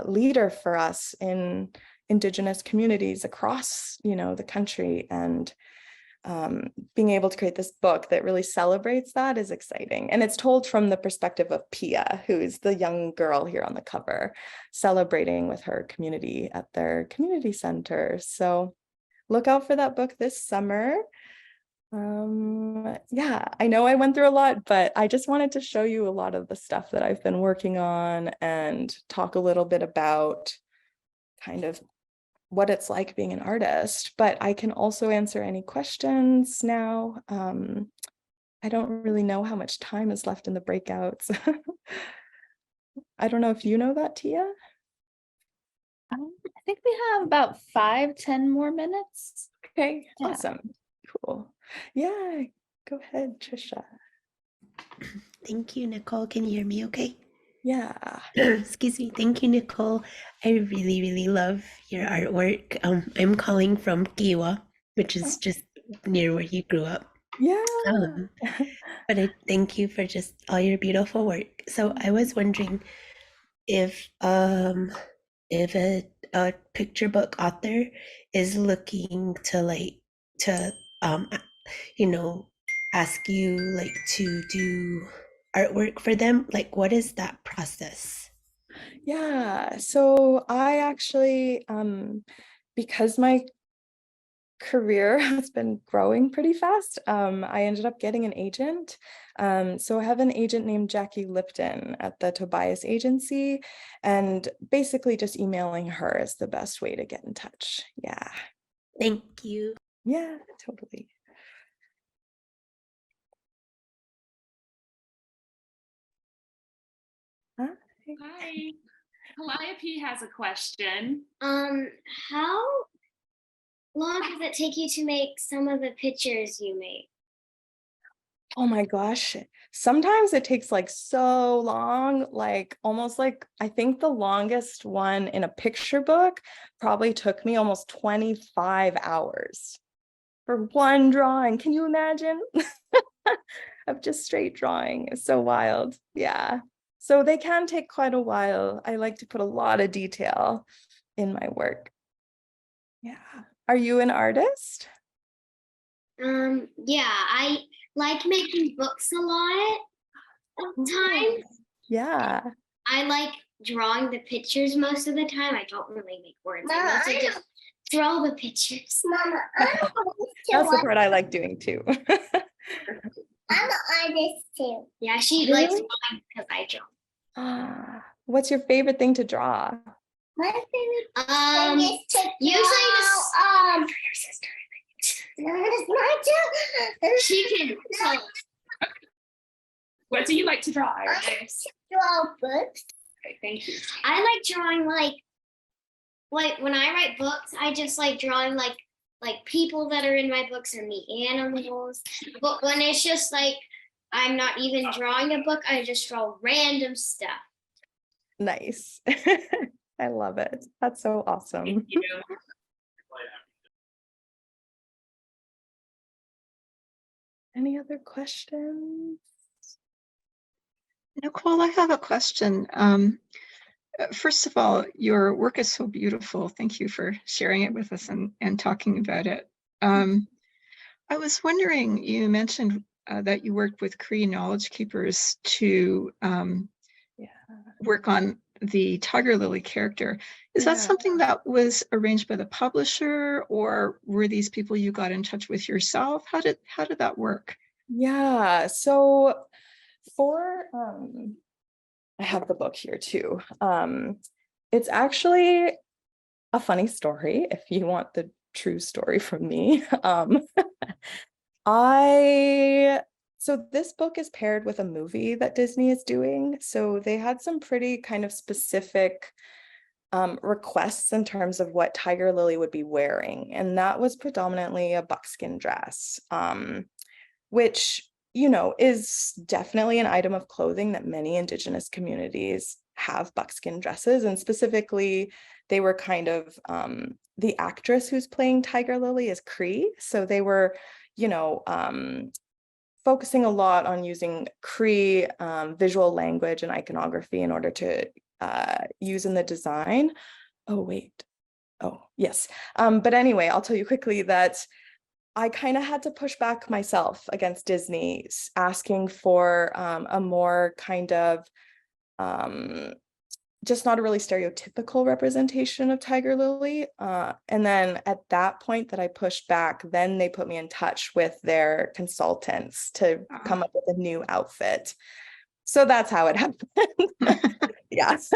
leader for us in Indigenous communities across, the country. And being able to create this book that really celebrates that is exciting. And it's told from the perspective of Pia, who is the young girl here on the cover, celebrating with her community at their community center. So look out for that book this summer. Yeah, I know I went through a lot, but I just wanted to show you a lot of the stuff that I've been working on and talk a little bit about kind of what it's like being an artist, but I can also answer any questions now. I don't really know how much time is left in the breakouts. I don't know if you know that, Tia? I think we have about 5-10 more minutes. Okay, Yeah. Awesome. Cool. Yeah, go ahead, Trisha. Thank you, Nicole. Can you hear me okay? Yeah. Excuse me. Thank you, Nicole. I really, really love your artwork. I'm calling from Kiwa, which is just near where you grew up. Yeah. But I thank you for just all your beautiful work. So I was wondering if a picture book author is looking to ask you to do artwork for them, what is that process? Yeah, so I actually, because my career has been growing pretty fast, I ended up getting an agent. So I have an agent named Jackie Lipton at the Tobias Agency, and basically just emailing her is the best way to get in touch. Yeah. Thank you. Yeah, totally. Hi. Calliope has a question. How long does it take you to make some of the pictures you make? Oh my gosh. Sometimes it takes like so long, like almost like I think the longest one in a picture book probably took me almost 25 hours for one drawing. Can you imagine? Of just straight drawing. It's so wild. Yeah. So they can take quite a while. I like to put a lot of detail in my work. Yeah. Are you an artist? Yeah, I like making books a lot of times. Yeah. I like drawing the pictures most of the time. I don't really make words. I mostly just draw the pictures. Mama, That's the part I like doing too. I'm an artist too. Yeah, she likes drawing because I draw. What's your favorite thing to draw? My favorite thing is to usually draw, your sister. She can tell us. What do you like to draw, Iris? Draw books. Okay, thank you. I like drawing like when I write books, I just like drawing like people that are in my books and the animals. But when it's just like I'm not even drawing a book, I just draw random stuff. Nice. I love it. That's so awesome. Thank you. Any other questions? Nicole, I have a question. First of all, your work is so beautiful. Thank you for sharing it with us and talking about it. I was wondering, you mentioned that you worked with Cree knowledge keepers to work on the Tiger Lily character. Is that something that was arranged by the publisher, or were these people you got in touch with yourself? How did that work? Yeah, so for I have the book here too. It's actually a funny story if you want the true story from me. So this book is paired with a movie that Disney is doing. So they had some pretty kind of specific requests in terms of what Tiger Lily would be wearing. And that was predominantly a buckskin dress, which, you know, is definitely an item of clothing that many Indigenous communities have, buckskin dresses. And specifically, they were kind of, the actress who's playing Tiger Lily is Cree. So they were, you know, focusing a lot on using Cree visual language and iconography in order to use in the design. Oh, wait. Oh, yes. But anyway, I'll tell you quickly that I kind of had to push back myself against Disney, asking for a more kind of just not a really stereotypical representation of Tiger Lily. And then at that point that I pushed back, then they put me in touch with their consultants to come up with a new outfit. So that's how it happened. Yeah. It's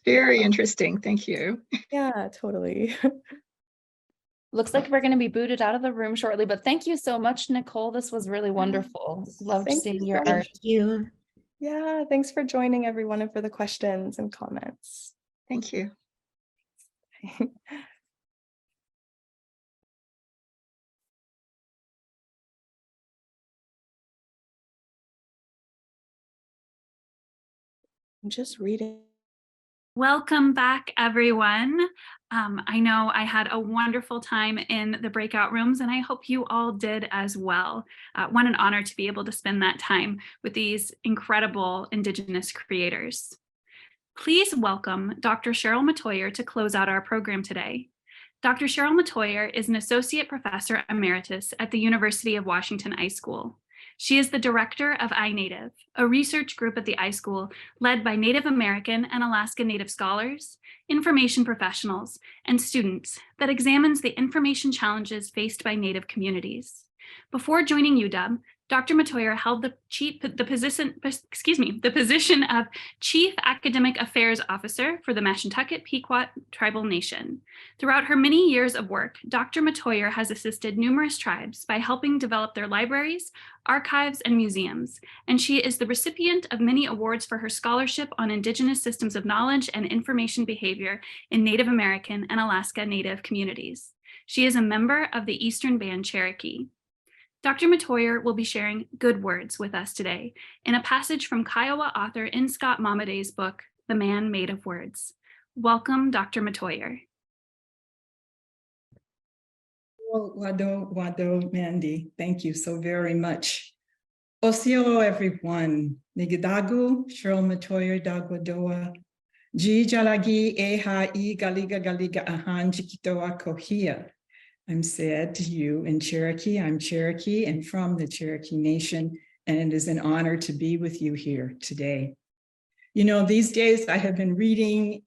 very interesting. Thank you. Yeah, totally. Looks like we're going to be booted out of the room shortly, but thank you so much, Nicole. This was really wonderful. Loved Thank seeing you your so art. much. Thank you. Yeah, thanks for joining everyone and for the questions and comments. Thank you. I'm just reading. Welcome back, everyone. I know I had a wonderful time in the breakout rooms, and I hope you all did as well. What an honor to be able to spend that time with these incredible Indigenous creators. Please welcome Dr. Cheryl Matoyer to close out our program today. Dr. Cheryl Matoyer is an Associate Professor Emeritus at the University of Washington iSchool. She is the director of iNative, a research group at the iSchool led by Native American and Alaska Native scholars, information professionals, and students that examines the information challenges faced by Native communities. Before joining UW, Dr. Matoyer held the position of Chief Academic Affairs Officer for the Mashantucket Pequot Tribal Nation. Throughout her many years of work, Dr. Matoyer has assisted numerous tribes by helping develop their libraries, archives, and museums, and she is the recipient of many awards for her scholarship on Indigenous systems of knowledge and information behavior in Native American and Alaska Native communities. She is a member of the Eastern Band Cherokee. Dr. Matoyer will be sharing good words with us today in a passage from Kiowa author Scott Momaday's book, The Man Made of Words. Welcome, Dr. Matoyer. Wado, Mandy, thank you so very much. Osio, everyone. Nigidagu, Cheryl Matoyer, Dagwadoa, Ji Jalagi, Eha, I Galiga Galiga Ahan, Jikitoa Kohia. I'm said to you in Cherokee. I'm Cherokee and from the Cherokee Nation, and it is an honor to be with you here today. You know, these days I have been reading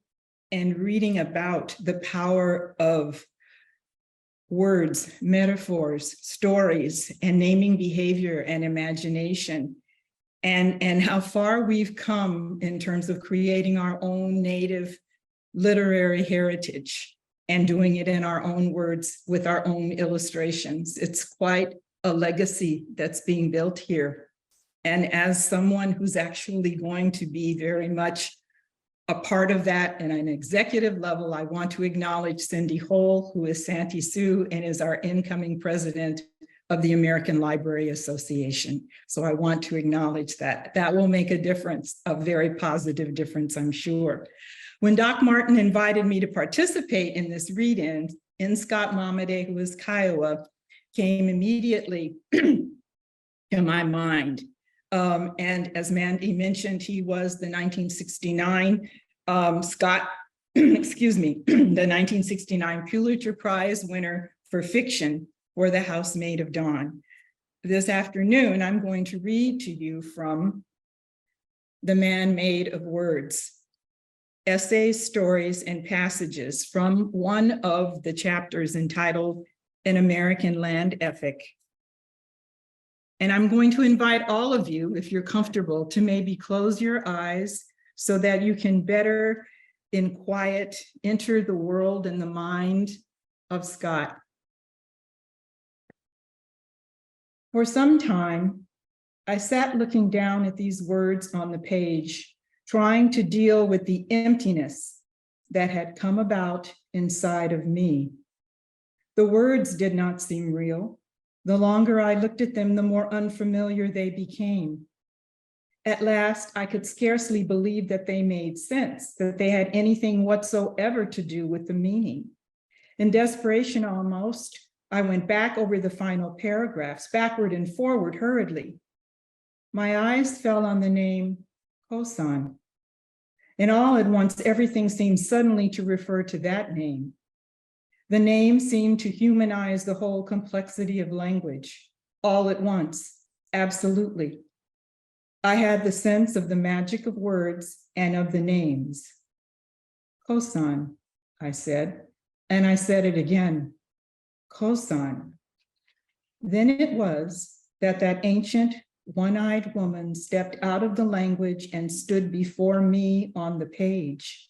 about the power of words, metaphors, stories, and naming behavior and imagination, and how far we've come in terms of creating our own Native literary heritage and doing it in our own words with our own illustrations. It's quite a legacy that's being built here. And as someone who's actually going to be very much a part of that at an executive level, I want to acknowledge Cindy Hole, who is Santee Sioux and is our incoming president of the American Library Association. So I want to acknowledge that. That will make a difference, a very positive difference, I'm sure. When Doc Martin invited me to participate in this read-in, Scott Momaday, who is Kiowa, came immediately to my mind. And as Mandy mentioned, he was the 1969 Scott, excuse me, the 1969 Pulitzer Prize winner for fiction for The Housemaid of Dawn. This afternoon, I'm going to read to you from The Man Made of Words, essays, stories, and passages from one of the chapters entitled An American Land Ethic. And I'm going to invite all of you, if you're comfortable, to maybe close your eyes so that you can better, in quiet, enter the world and the mind of Scott. For some time, I sat looking down at these words on the page, trying to deal with the emptiness that had come about inside of me. The words did not seem real. The longer I looked at them, the more unfamiliar they became. At last, I could scarcely believe that they made sense, that they had anything whatsoever to do with the meaning. In desperation almost, I went back over the final paragraphs, backward and forward hurriedly. My eyes fell on the name Kosan. And all at once, everything seemed suddenly to refer to that name. The name seemed to humanize the whole complexity of language, all at once, absolutely. I had the sense of the magic of words and of the names. Kosan, I said, and I said it again, Kosan. Then it was that ancient one-eyed woman stepped out of the language and stood before me on the page.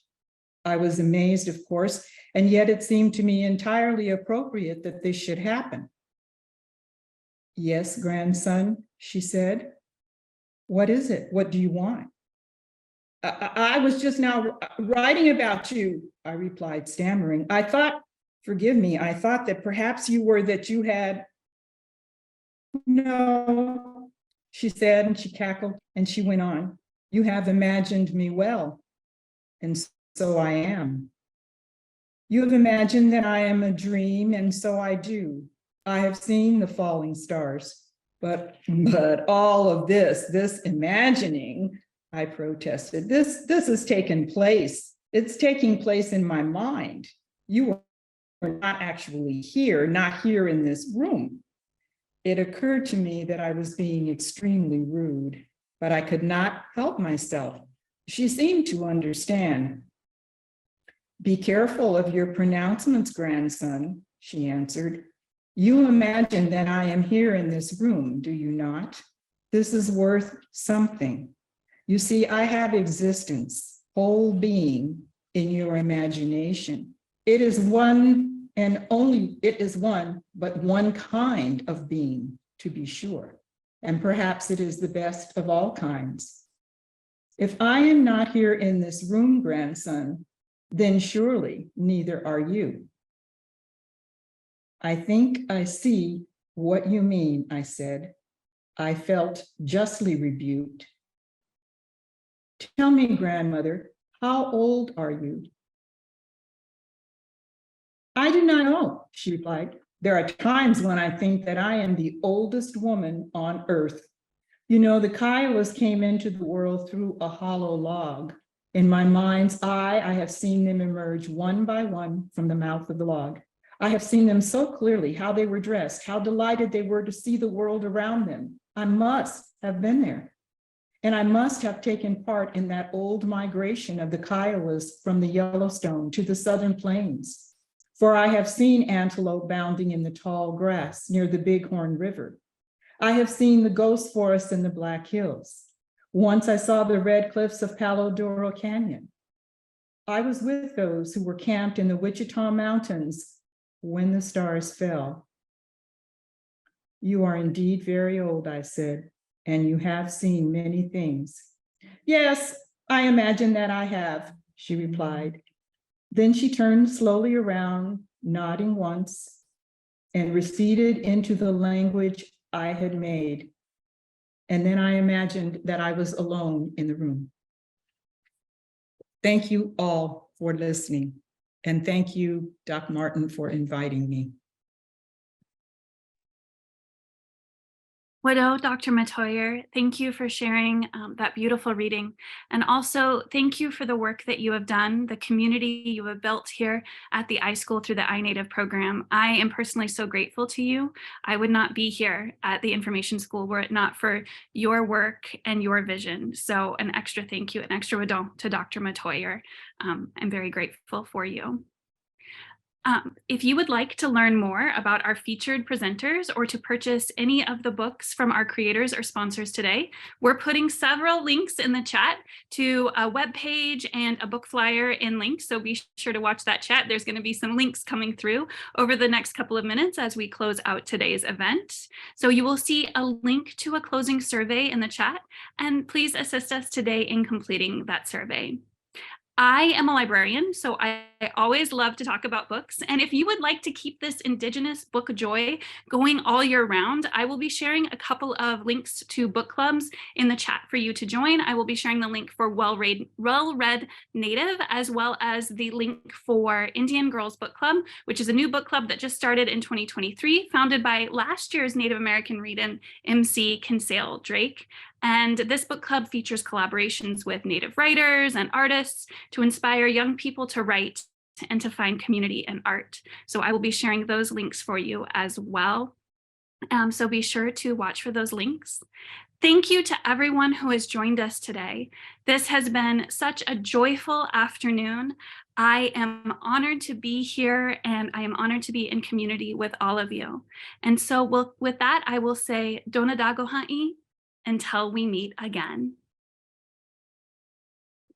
I was amazed, of course, and yet it seemed to me entirely appropriate that this should happen. Yes, grandson, she said. What is it? What do you want? I was just now writing about you, I replied, stammering. I thought, forgive me, I thought that perhaps you had. No, she said, and she cackled, and she went on. You have imagined me well, and so I am. You have imagined that I am a dream, and so I do. I have seen the falling stars, but all of this imagining, I protested, this has taken place. It's taking place in my mind. You are not actually here, not here in this room. It occurred to me that I was being extremely rude, but I could not help myself. She seemed to understand. Be careful of your pronouncements, grandson, she answered. You imagine that I am here in this room, do you not? This is worth something. You see, I have existence, whole being in your imagination. It is one and only, it is one, but one kind of being, to be sure. And perhaps it is the best of all kinds. If I am not here in this room, grandson, then surely neither are you. I think I see what you mean, I said. I felt justly rebuked. Tell me, grandmother, how old are you? I do not know, she replied. There are times when I think that I am the oldest woman on earth. You know, the Kiowas came into the world through a hollow log. In my mind's eye, I have seen them emerge one by one from the mouth of the log. I have seen them so clearly, how they were dressed, how delighted they were to see the world around them. I must have been there. And I must have taken part in that old migration of the Kiowas from the Yellowstone to the Southern Plains. For I have seen antelope bounding in the tall grass near the Bighorn River. I have seen the ghost forests in the Black Hills. Once I saw the red cliffs of Palo Duro Canyon. I was with those who were camped in the Wichita Mountains when the stars fell. You are indeed very old, I said, and you have seen many things. Yes, I imagine that I have, she replied. Then she turned slowly around, nodding once, and receded into the language I had made. And then I imagined that I was alone in the room. Thank you all for listening. And thank you, Doc Martin, for inviting me. Widow Dr. Matoyer, thank you for sharing that beautiful reading. And also thank you for the work that you have done, the community you have built here at the iSchool through the iNative program. I am personally so grateful to you. I would not be here at the Information School were it not for your work and your vision. So an extra thank you, an extra widow to Dr. Matoyer. I'm very grateful for you. If you would like to learn more about our featured presenters or to purchase any of the books from our creators or sponsors today, we're putting several links in the chat to a webpage and a book flyer in links. So be sure to watch that chat. There's going to be some links coming through over the next couple of minutes as we close out today's event. So you will see a link to a closing survey in the chat, and please assist us today in completing that survey. I am a librarian, so I always love to talk about books. And if you would like to keep this Indigenous book joy going all year round, I will be sharing a couple of links to book clubs in the chat for you to join. I will be sharing the link for Well-Read Native, as well as the link for Indian Girls Book Club, which is a new book club that just started in 2023, founded by last year's Native American Read-In MC Kinsale Drake. And this book club features collaborations with Native writers and artists to inspire young people to write and to find community in art. So I will be sharing those links for you as well. So be sure to watch for those links. Thank you to everyone who has joined us today. This has been such a joyful afternoon. I am honored to be here, and I am honored to be in community with all of you. And so with that, I will say Dona Dago Ha'i until we meet again.